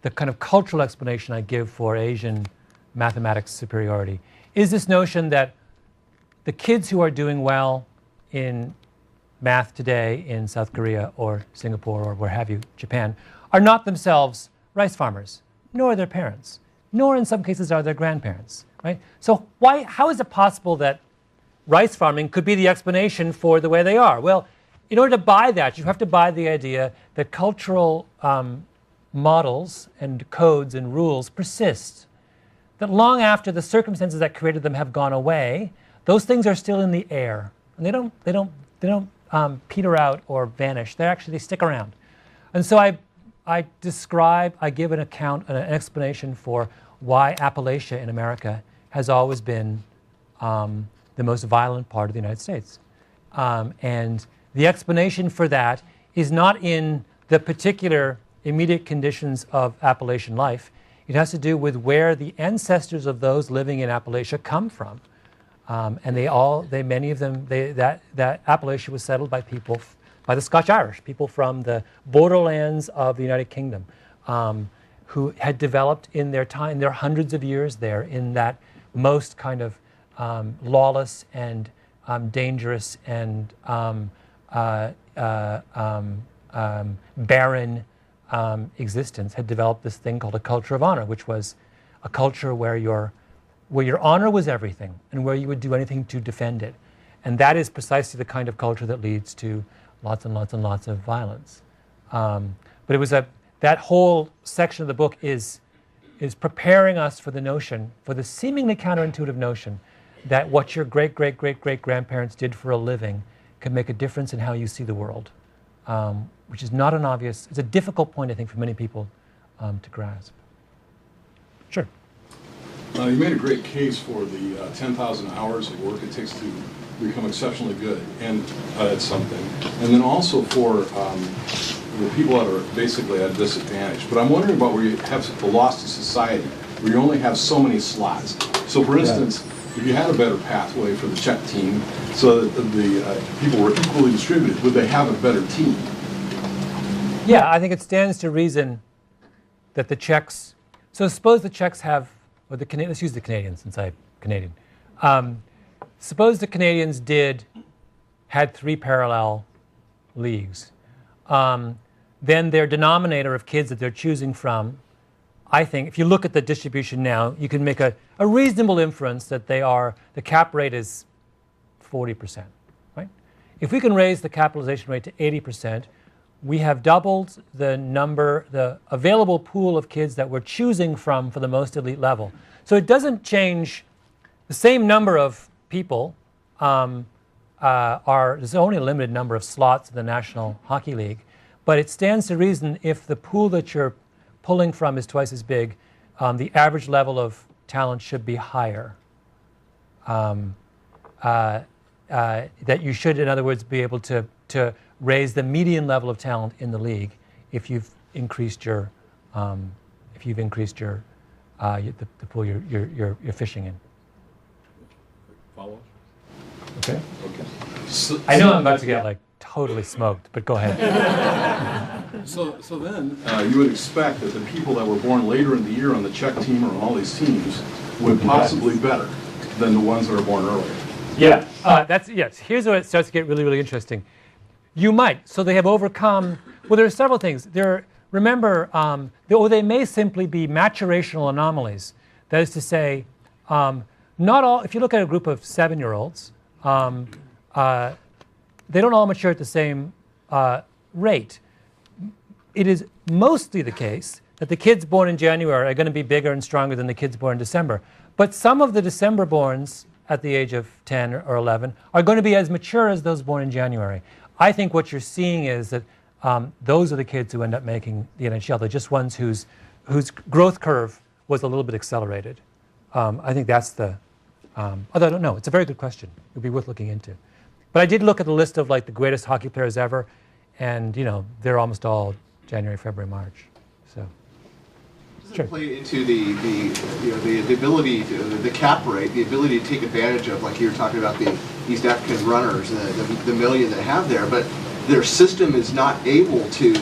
the kind of cultural explanation I give for Asian mathematics superiority is this notion that the kids who are doing well in math today in South Korea or Singapore or where have you, Japan, are not themselves rice farmers, nor their parents, nor in some cases are their grandparents, right? So how is it possible that rice farming could be the explanation for the way they are? Well, in order to buy that, you have to buy the idea that cultural models and codes and rules persist, that long after the circumstances that created them have gone away, those things are still in the air, and they don't peter out or vanish. They stick around. And so I give an account, an explanation for why Appalachia in America has always been the most violent part of the United States. And the explanation for that is not in the particular immediate conditions of Appalachian life. It has to do with where the ancestors of those living in Appalachia come from. And many of them, that Appalachia was settled by people, by the Scotch-Irish, people from the borderlands of the United Kingdom, who had developed in their time, their hundreds of years there, in that most kind of lawless and dangerous and barren existence, had developed this thing called a culture of honor, which was a culture where your honor was everything and where you would do anything to defend it. And that is precisely the kind of culture that leads to lots and lots and lots of violence. But it was that whole section of the book is preparing us for the notion, for the seemingly counterintuitive notion, that what your great-great-great-great-grandparents did for a living can make a difference in how you see the world, which is not an obvious, it's a difficult point, I think, for many people to grasp. Sure. You made a great case for the 10,000 hours of work it takes to become exceptionally good and at something. And then also for the people that are basically at a disadvantage. But I'm wondering about where you have the lost society, where you only have so many slots. So for instance, if you had a better pathway for the Czech team so that the people were equally distributed, would they have a better team? Yeah, I think it stands to reason that the Czechs, so suppose the Czechs have, or the Canadians, let's use the Canadians since I'm Canadian. Suppose the Canadians had 3 parallel leagues. Then their denominator of kids that they're choosing from, I think, if you look at the distribution now, you can make a reasonable inference that the cap rate is 40%, right? If we can raise the capitalization rate to 80%, we have doubled the available pool of kids that we're choosing from for the most elite level. So it doesn't change the same number of people. There's only a limited number of slots in the National Hockey League, but it stands to reason if the pool that you're pulling from is twice as big, the average level of talent should be higher. That you should, in other words, be able to raise the median level of talent in the league if you've increased your the pool you're fishing in. Follow? Okay. Okay. I know I'm about to get like totally smoked, but go ahead. So then you would expect that the people that were born later in the year on the Czech team or on all these teams would possibly be better than the ones that are born earlier. Yeah, yes. Here's where it starts to get really, really interesting. You might. So they have overcome. Well, there are several things. Remember, or they may simply be maturational anomalies. That is to say, not all. If you look at a group of 7-year-olds, they don't all mature at the same rate. It is mostly the case that the kids born in January are going to be bigger and stronger than the kids born in December. But some of the December-borns at the age of 10 or 11 are going to be as mature as those born in January. I think what you're seeing is that those are the kids who end up making the NHL. They're just ones whose growth curve was a little bit accelerated. I think that's the, although I don't know, it's a very good question. It would be worth looking into. But I did look at the list of like the greatest hockey players ever, and they're almost all January, February, March. So. Does it play into the ability, the cap rate, the ability to take advantage of, like you were talking about the East African runners, the million that have there, but their system is not able to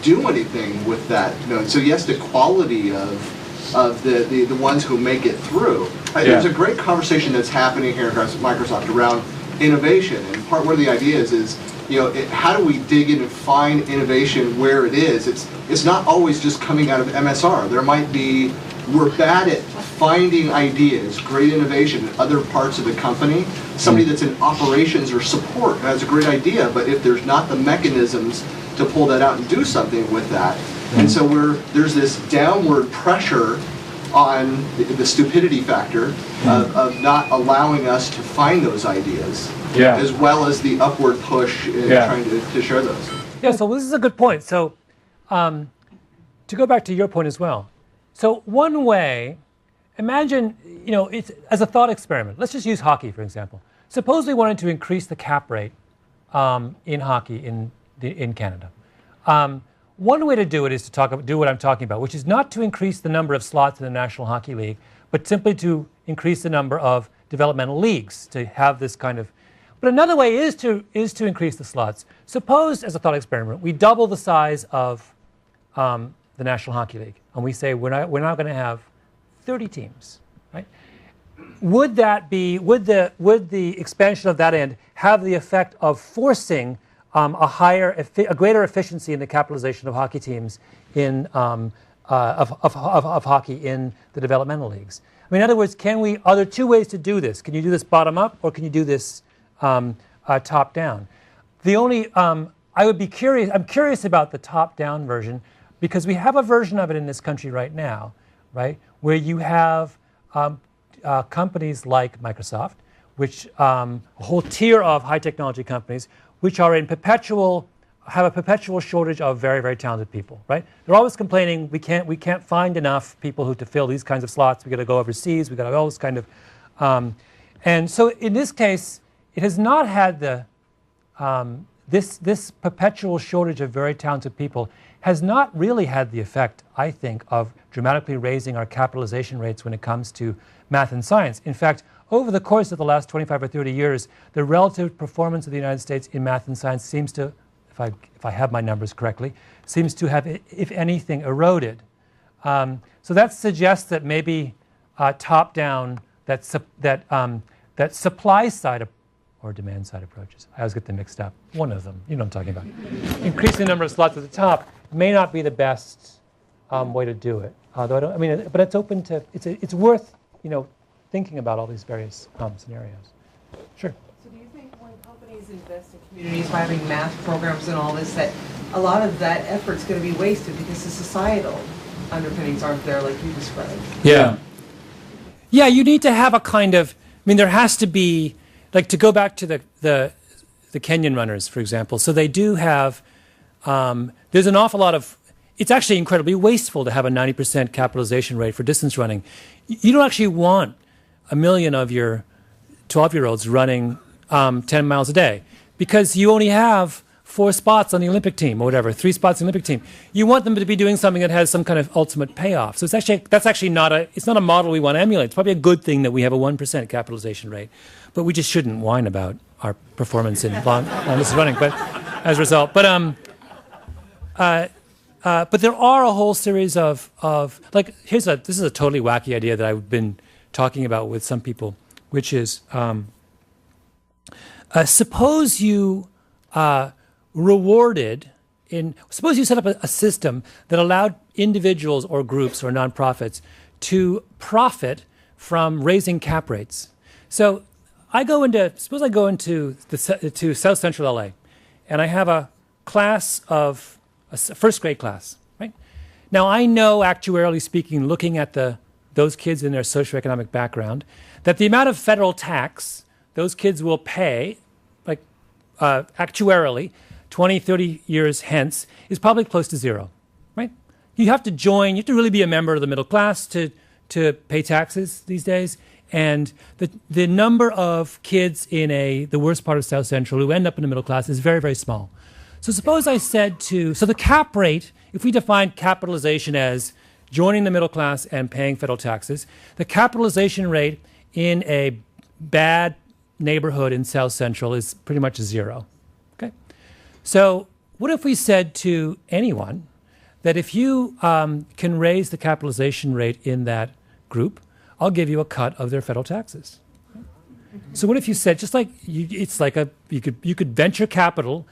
do anything with that. So yes, the quality of the ones who make it through. There's a great conversation that's happening here at Microsoft around innovation, and part where the idea is how do we dig in and find innovation where it is? It's not always just coming out of MSR. There might be, we're bad at finding ideas, great innovation in other parts of the company. Somebody that's in operations or support has a great idea, but if there's not the mechanisms to pull that out and do something with that, and so there's this downward pressure on the stupidity factor of not allowing us to find those ideas, as well as the upward push in trying to share those. Yeah, so this is a good point. So to go back to your point as well. So one way, imagine, it's, as a thought experiment, let's just use hockey, for example. Suppose we wanted to increase the cap rate in hockey in Canada. One way to do it is to do what I'm talking about, which is not to increase the number of slots in the National Hockey League, but simply to increase the number of developmental leagues to have this kind of. But another way is to increase the slots. Suppose, as a thought experiment, we double the size of the National Hockey League, and we say we're now going to have 30 teams, right? Would the expansion of that end have the effect of forcing a greater efficiency in the capitalization of hockey teams of hockey in the developmental leagues? I mean, in other words, are there two ways to do this? Can you do this bottom up, or can you do this top down? I'm curious about the top down version, because we have a version of it in this country right now, right, where you have companies like Microsoft, which a whole tier of high technology companies, which are have a perpetual shortage of very, very talented people, right? They're always complaining we can't find enough people to fill these kinds of slots. We got to go overseas. We got to all this kind of, and so in this case, it has not had the this perpetual shortage of very talented people has not really had the effect, I think, of dramatically raising our capitalization rates when it comes to math and science. In fact, over the course of the last 25 or 30 years, the relative performance of the United States in math and science seems to, if I have my numbers correctly, seems to have, if anything, eroded. So that suggests that maybe top-down, that supply side or demand side approaches. I always get them mixed up. One of them, you know what I'm talking about. Increasing the number of slots at the top may not be the best way to do it. Although but it's open to, it's worth, thinking about all these various scenarios. Sure. So do you think when companies invest in communities by having math programs and all this, that a lot of that effort's going to be wasted because the societal underpinnings aren't there like you described? Yeah. Yeah, you need to have a kind of, there has to be, like, to go back to the Kenyan runners, for example. So they do have, there's an awful lot of it's actually incredibly wasteful to have a 90% capitalization rate for distance running. You don't actually want 1 million of your 12-year-olds running 10 miles a day because you only have 4 spots on the Olympic team or whatever, 3 spots on the Olympic team. You want them to be doing something that has some kind of ultimate payoff. So that's actually not a model we want to emulate. It's probably a good thing that we have a 1% capitalization rate, but we just shouldn't whine about our performance in long distance running. But as a result, but there are a whole series of like this is a totally wacky idea that I've been talking about with some people, which is suppose you suppose you set up a system that allowed individuals or groups or nonprofits to profit from raising cap rates. So suppose I go into to South Central LA, and I have a class of a first grade class, right? Now I know, actuarially speaking, looking at those kids in their socioeconomic background, that the amount of federal tax those kids will pay, like actuarially, 20, 30 years hence, is probably close to zero, right? You have to really be a member of the middle class to pay taxes these days. And the number of kids in the worst part of South Central who end up in the middle class is very, very small. So suppose I said so the cap rate, if we define capitalization as joining the middle class and paying federal taxes, the capitalization rate in a bad neighborhood in South Central is pretty much 0. Okay? So what if we said to anyone that if you can raise the capitalization rate in that group, I'll give you a cut of their federal taxes. So what if you said, just like it's like you could venture capital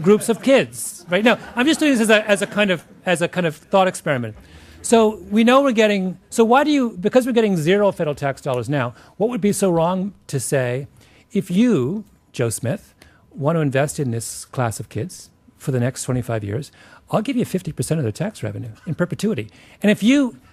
groups of kids, right? Now I'm just doing this as a kind of thought experiment. So we know because we're getting 0 federal tax dollars now, what would be so wrong to say, if you, Joe Smith, want to invest in this class of kids for the next 25 years, I'll give you 50% of their tax revenue in perpetuity. And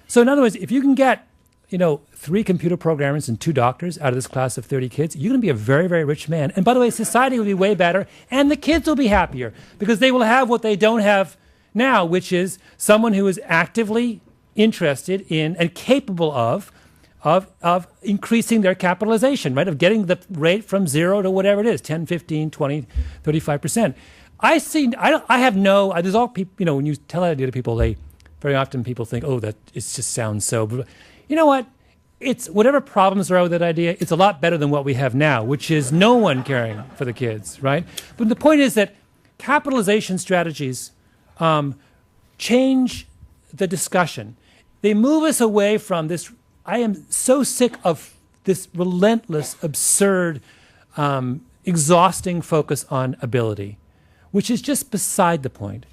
so in other words, if you can get 3 computer programmers and 2 doctors out of this class of 30 kids, you're going to be a very, very rich man. And by the way, society will be way better, and the kids will be happier because they will have what they don't have now, which is someone who is actively interested in and capable of increasing their capitalization, right? Of getting the rate from 0 to whatever it is, 10, 15, 20, 35%. There's all people, when you tell that idea to people, very often people think, oh, that it just sounds so. You know what? It's whatever problems are with that idea, it's a lot better than what we have now, which is no one caring for the kids, right? But the point is that capitalization strategies change the discussion. They move us away from this. I am so sick of this relentless, absurd, exhausting focus on ability, which is just beside the point.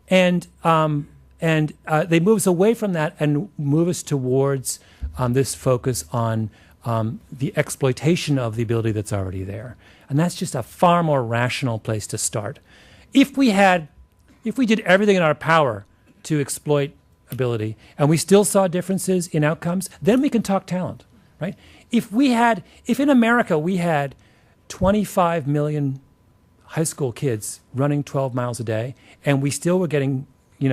And they move us away from that and move us towards this focus on the exploitation of the ability that's already there. And that's just a far more rational place to start. If we did everything in our power to exploit ability and we still saw differences in outcomes, then we can talk talent, right? If in America we had 25 million high school kids running 12 miles a day and we still were getting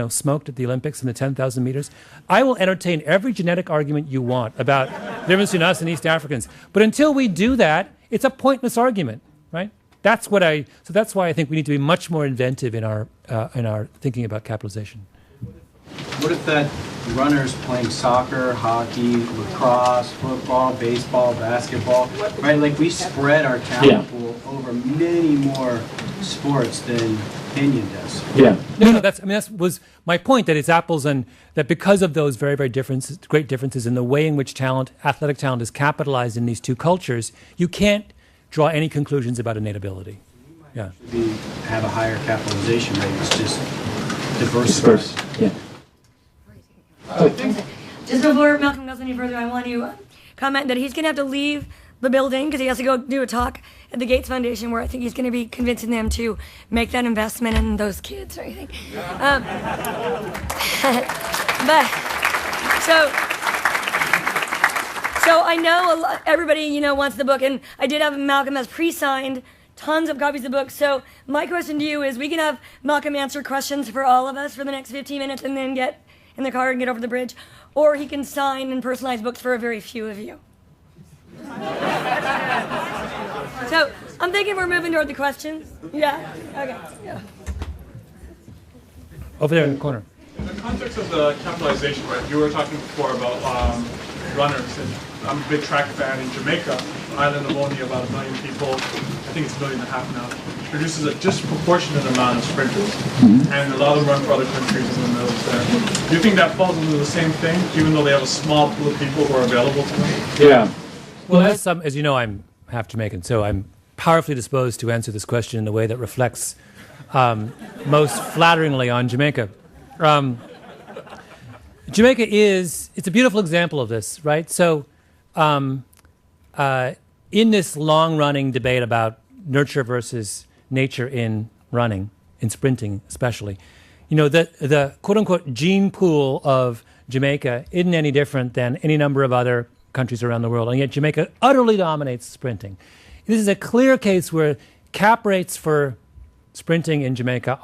smoked at the Olympics in the 10,000 meters, I will entertain every genetic argument you want about the difference between us and East Africans. But until we do that, it's a pointless argument, right? That's why I think we need to be much more inventive in our thinking about capitalization. What if that runners playing soccer, hockey, lacrosse, football, baseball, basketball, right? Like we spread our talent pool over many more sports than Pinion does. Yeah. No, that was my point, that it's apples, and that because of those very, very great differences in the way in which athletic talent is capitalized in these two cultures, you can't draw any conclusions about innate ability. Yeah. Have a higher capitalization rate. It's just diversified. Yeah. Just before Malcolm goes any further, I want to comment that he's going to have to leave the building because he has to go do a talk at the Gates Foundation, where I think he's going to be convincing them to make that investment in those kids or anything. But so I know everybody wants the book, and I did have Malcolm as pre-signed tons of copies of the book. So my question to you is, we can have Malcolm answer questions for all of us for the next 15 minutes and then get in the car and get over the bridge. Or he can sign and personalize books for a very few of you. So I'm thinking we're moving toward the questions. Yeah? Okay. Yeah. Over there in the corner. In the context of the capitalization, right, you were talking before about runners, and I'm a big track fan in Jamaica, island of only about 1 million people, I think it's 1.5 million now, produces a disproportionate amount of sprinters, and a lot of them run for other countries in the middle there. Do you think that falls into the same thing, even though they have a small pool of people who are available to them? Yeah. Well, as you know, I'm half Jamaican, so I'm powerfully disposed to answer this question in a way that reflects most flatteringly on Jamaica. Jamaica it's a beautiful example of this, right? So in this long-running debate about nurture versus nature in running, in sprinting especially, you know, the quote-unquote gene pool of Jamaica isn't any different than any number of other countries around the world, and yet Jamaica utterly dominates sprinting. This is a clear case where cap rates for sprinting in Jamaica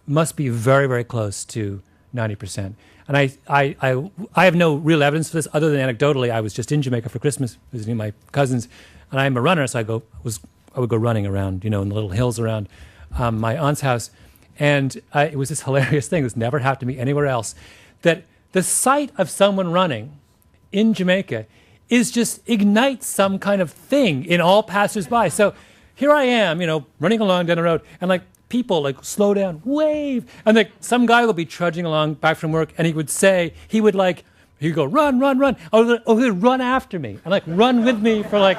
must be very, very close to 90%. And I have no real evidence for this other than anecdotally. I was just in Jamaica for Christmas visiting my cousins, and I'm a runner, so I would go running around, you know, in the little hills around my aunt's house. And it was this hilarious thing. This never happened to me anywhere else. That the sight of someone running in Jamaica just ignites some kind of thing in all passersby. So here I am, you know, running along down the road, and like people like slow down, wave, and like some guy will be trudging along back from work, and he would go run, run, run. Oh, he would run after me and like run with me for like.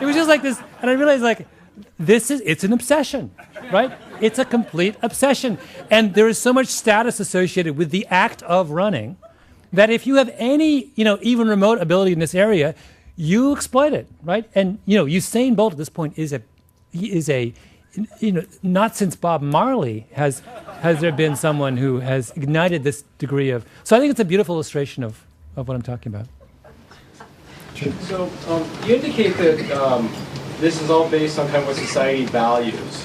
It was just like this, and I realized like it's an obsession, right? It's a complete obsession, and there is so much status associated with the act of running that if you have any, you know, even remote ability in this area, you exploit it, right? And you know, Usain Bolt at this point is a, you know, not since Bob Marley has there been someone who has ignited this degree of. So I think it's a beautiful illustration of what I'm talking about. Sure. So you indicate that this is all based on kind of what society values.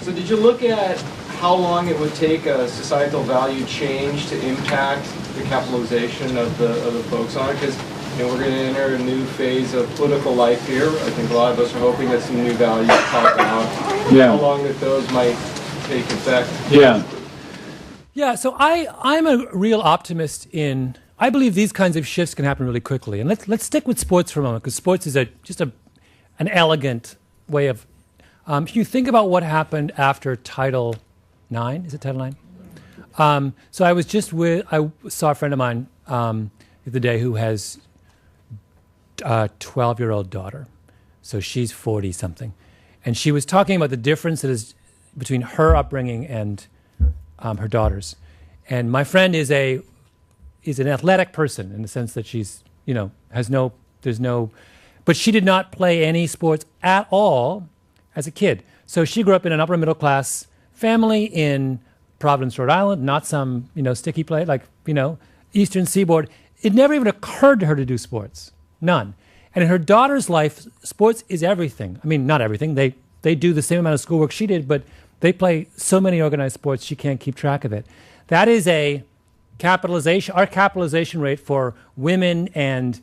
So did you look at how long it would take a societal value change to impact the capitalization of the folks on it? Because we're going to enter a new phase of political life here. I think a lot of us are hoping that some new values pop out. Yeah. How long that those might take effect? Yeah. Yeah. So I'm a real optimist in. I believe these kinds of shifts can happen really quickly. And let's stick with sports for a moment, because sports is just an elegant way of. If you think about what happened after Title IX, is it Title IX? So I saw a friend of mine the other day who has a 12-year-old daughter. So she's 40-something. And she was talking about the difference that is between her upbringing and her daughter's. And my friend is an athletic person in the sense that she's, you know, but she did not play any sports at all as a kid. So she grew up in an upper middle class family in Providence, Rhode Island, not some, you know, sticky place, like, you know, Eastern Seaboard. It never even occurred to her to do sports. None. And in her daughter's life, sports is everything. I mean, not everything. They do the same amount of schoolwork she did, but they play so many organized sports, she can't keep track of it. That is a capitalization. Our capitalization rate for women and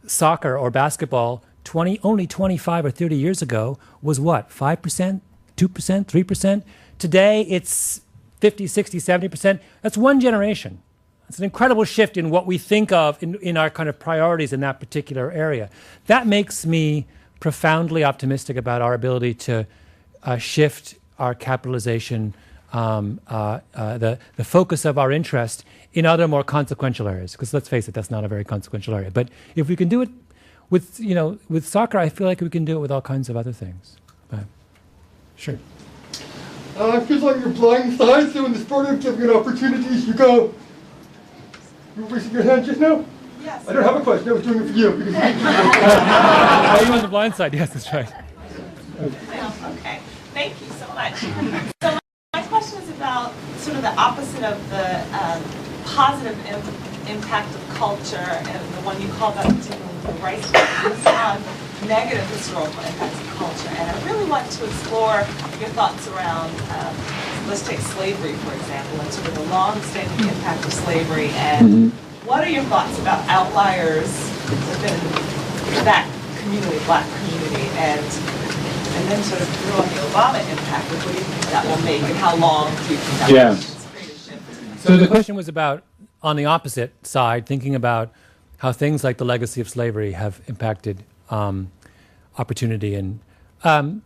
soccer or basketball only 25 or 30 years ago was what? 5%, 2%, 3%? Today, it's 50, 60, 70%. That's one generation. It's an incredible shift in what we think of in our kind of priorities in that particular area. That makes me profoundly optimistic about our ability to shift our capitalization, the focus of our interest in other more consequential areas. Because let's face it, that's not a very consequential area. But if we can do it with soccer, I feel like we can do it with all kinds of other things. Sure. It feels like you're blindsided, so when the sport is giving you opportunities, you go. You were raising your hand just now? Yes. I don't have a question. I was doing it for you. Are you on the blind side? Yes, that's right. Okay. Thank you so much. So my question is about sort of the opposite of the positive impact of culture, and the one you called out, particularly the rice. negative historical impacts of culture. And I really want to explore your thoughts around, let's take slavery, for example, and sort of the long-standing impact of slavery. And what are your thoughts about outliers within that community, Black community, and then sort of throw on the Obama impact, what do you think that will make, and how long do you think that will create a shift? So the question was about, on the opposite side, thinking about how things like the legacy of slavery have impacted opportunity. And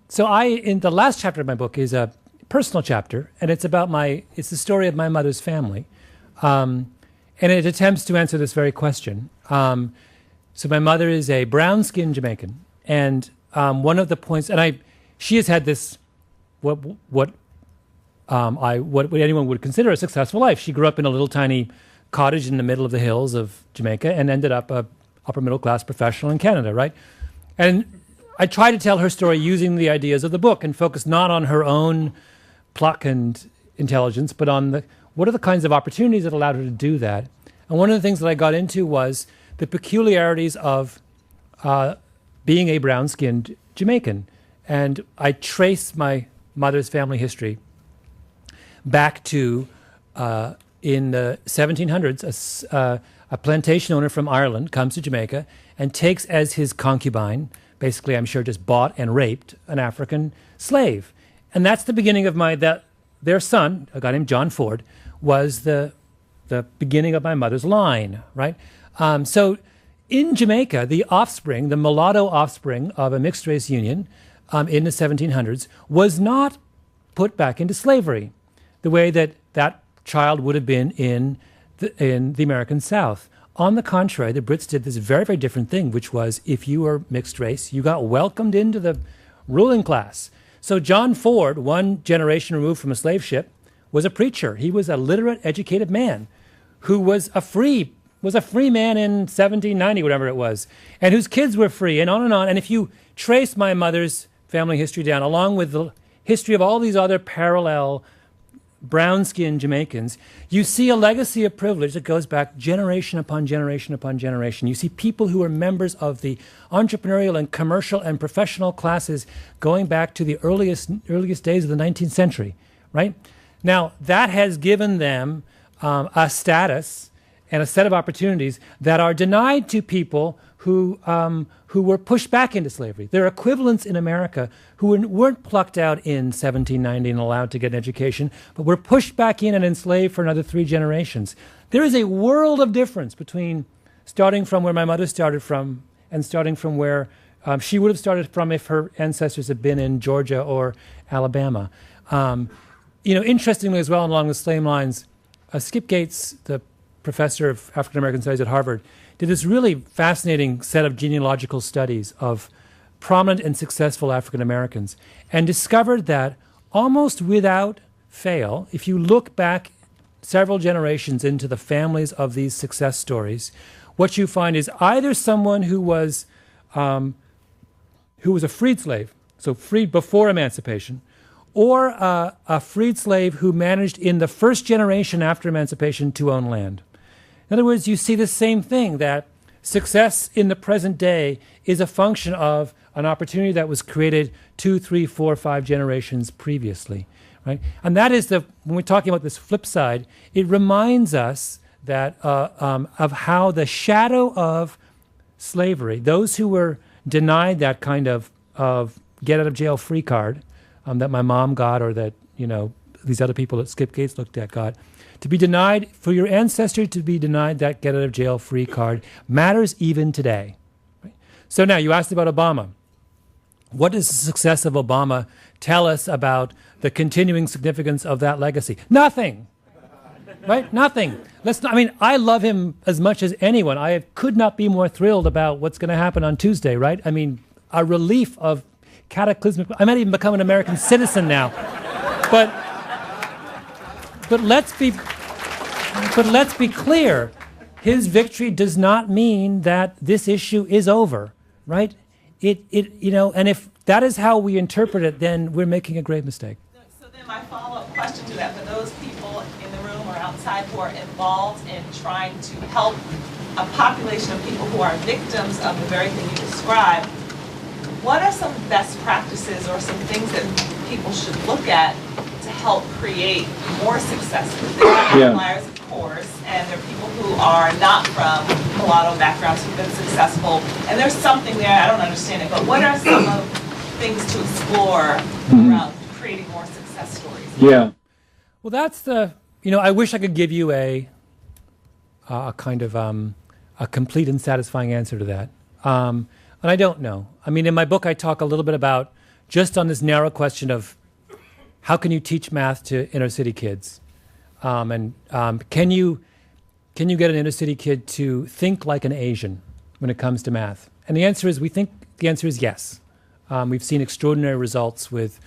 so in the last chapter of my book is a personal chapter, and it's the story of my mother's family. And it attempts to answer this very question. So my mother is a brown-skinned Jamaican, and one of the points, and she has had this, what anyone would consider a successful life. She grew up in a little tiny cottage in the middle of the hills of Jamaica and ended up a upper middle class professional in Canada, right? And I try to tell her story using the ideas of the book and focus not on her own pluck and intelligence, but on what are the kinds of opportunities that allowed her to do that. And one of the things that I got into was the peculiarities of being a brown-skinned Jamaican. And I traced my mother's family history back to in the 1700s, a plantation owner from Ireland comes to Jamaica and takes as his concubine, basically I'm sure just bought and raped, an African slave. And that's the beginning of their son, a guy named John Ford, was the beginning of my mother's line, right? So in Jamaica, the mulatto offspring of a mixed-race union in the 1700s was not put back into slavery the way that child would have been in the American South. On the contrary, the Brits did this very, very different thing, which was if you were mixed race, you got welcomed into the ruling class. So John Ford, one generation removed from a slave ship, was a preacher. He was a literate, educated man who was a free man in 1790, whatever it was, and whose kids were free, and on and on. And if you trace my mother's family history down, along with the history of all these other parallel brown-skinned Jamaicans, you see a legacy of privilege that goes back generation upon generation upon generation. You see people who are members of the entrepreneurial and commercial and professional classes going back to the earliest days of the 19th century, right? Now, that has given them a status and a set of opportunities that are denied to people who were pushed back into slavery. There are equivalents in America who weren't plucked out in 1790 and allowed to get an education, but were pushed back in and enslaved for another 3 generations. There is a world of difference between starting from where my mother started from and starting from where she would have started from if her ancestors had been in Georgia or Alabama. Interestingly as well, along the same lines, Skip Gates, the professor of African American Studies at Harvard, did this really fascinating set of genealogical studies of prominent and successful African Americans and discovered that almost without fail, if you look back several generations into the families of these success stories, what you find is either someone who was a freed slave, so freed before emancipation, or a freed slave who managed in the first generation after emancipation to own land. In other words, you see the same thing, that success in the present day is a function of an opportunity that was created 2, 3, 4, 5 generations previously, right? And that is when we're talking about this flip side, it reminds us that of how the shadow of slavery, those who were denied that kind of get out of jail free card that my mom got, or that these other people that Skip Gates looked at got. To be denied, for your ancestor to be denied that get out of jail free card matters even today. Right? So now you asked about Obama. What does the success of Obama tell us about the continuing significance of that legacy? Nothing. Right? Nothing. I love him as much as anyone. I could not be more thrilled about what's going to happen on Tuesday, right? I mean, a relief of cataclysmic. I might even become an American citizen now. But let's be clear. His victory does not mean that this issue is over, right? And if that is how we interpret it, then we're making a grave mistake. So then my follow-up question to that, for those people in the room or outside who are involved in trying to help a population of people who are victims of the very thing you described, what are some best practices or some things that people should look at to help create more success? There are outliers, of course, and there are people who are not from mulatto backgrounds who've been successful, and there's something there, I don't understand it, but what are some of things to explore around creating more success stories? Yeah. Well, that's the, I wish I could give you a kind of a complete and satisfying answer to that. And I don't know. I mean, in my book, I talk a little bit about just on this narrow question of how can you teach math to inner city kids? And can you get an inner city kid to think like an Asian when it comes to math? And the answer is, the answer is yes. We've seen extraordinary results with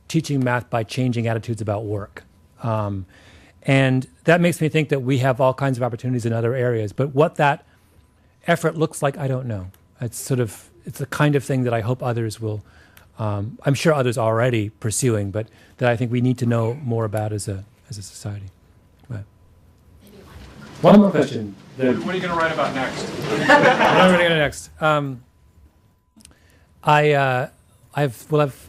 teaching math by changing attitudes about work. And that makes me think that we have all kinds of opportunities in other areas. But what that effort looks like, I don't know. It's the kind of thing that I hope others will, I'm sure others are already pursuing, but that I think we need to know more about as a society. But one more question. What are you going to write about next? What am I going to write next? I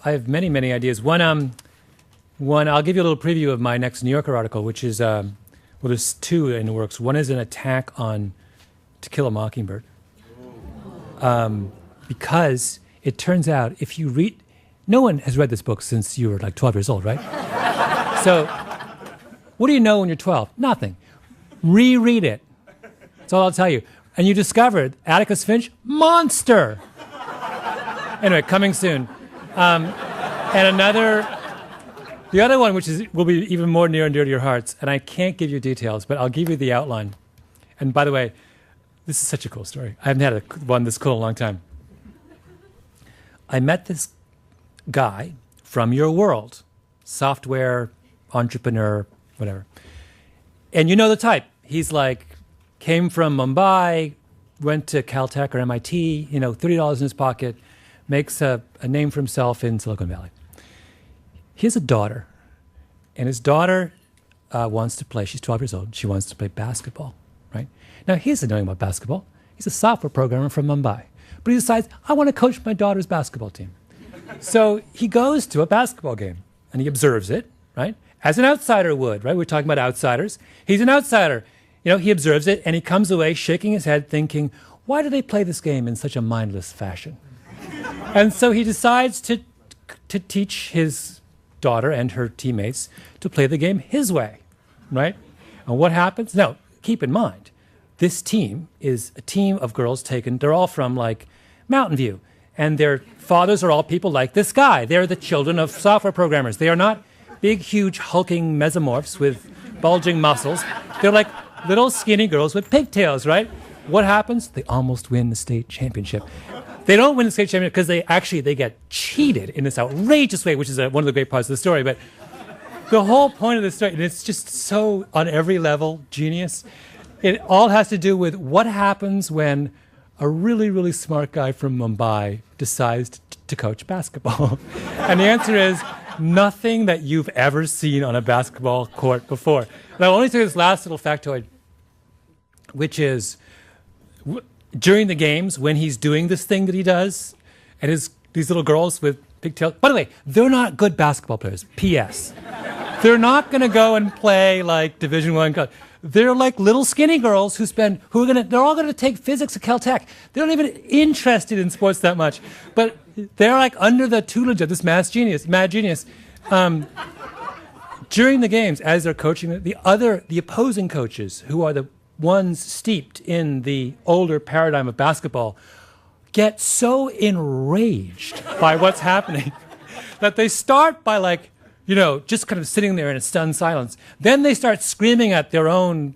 have many ideas. One, I'll give you a little preview of my next New Yorker article, which is, there's two in the works. One is an attack on To Kill a Mockingbird. Because it turns out if you read, no one has read this book since you were like 12 years old, right? So what do you know when you're 12? Nothing. Reread it. That's all I'll tell you. And you discovered Atticus Finch, monster. Anyway, coming soon. And the other one, which will be even more near and dear to your hearts, and I can't give you details, but I'll give you the outline. And by the way, this is such a cool story. I haven't had one this cool in a long time. I met this guy from your world, software, entrepreneur, whatever. And you know the type. He's like, came from Mumbai, went to Caltech or MIT, $30 in his pocket, makes a name for himself in Silicon Valley. He has a daughter, and his daughter wants to play, she's 12 years old, she wants to play basketball, right? Now, he doesn't know anything about basketball. He's a software programmer from Mumbai. But he decides, I want to coach my daughter's basketball team. So he goes to a basketball game, and he observes it, right? As an outsider would, right? We're talking about outsiders. He's an outsider. He observes it, and he comes away shaking his head thinking, why do they play this game in such a mindless fashion? And so he decides to teach his daughter and her teammates to play the game his way, right? And what happens? Now, keep in mind, this team is a team of girls they're all from like Mountain View, and their fathers are all people like this guy. They're the children of software programmers. They are not big, huge, hulking mesomorphs with bulging muscles. They're like little skinny girls with pigtails, right? What happens? They almost win the state championship. They don't win the state championship because they get cheated in this outrageous way, which is one of the great parts of the story. But the whole point of the story, and it's just so on every level genius, it all has to do with what happens when a really, really smart guy from Mumbai decides to coach basketball. And the answer is nothing that you've ever seen on a basketball court before. And I'll only say this last little factoid, which is during the games, when he's doing this thing that he does, and these little girls with pigtails, by the way, they're not good basketball players, P.S. They're not going to go and play like Division I. They're like little skinny girls they're all going to take physics at Caltech. They're not even interested in sports that much, but they're like under the tutelage of this mad genius. During the games, as they're coaching, the opposing coaches, who are the ones steeped in the older paradigm of basketball, get so enraged by what's happening that they start by just kind of sitting there in a stunned silence. Then they start screaming at their own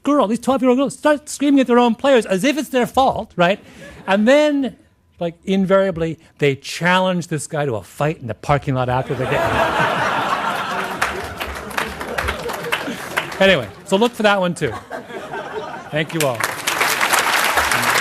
girl, these 12-year-old girls start screaming at their own players as if it's their fault, right? And then, invariably, they challenge this guy to a fight in the parking lot after the game. Anyway, so look for that one too. Thank you all.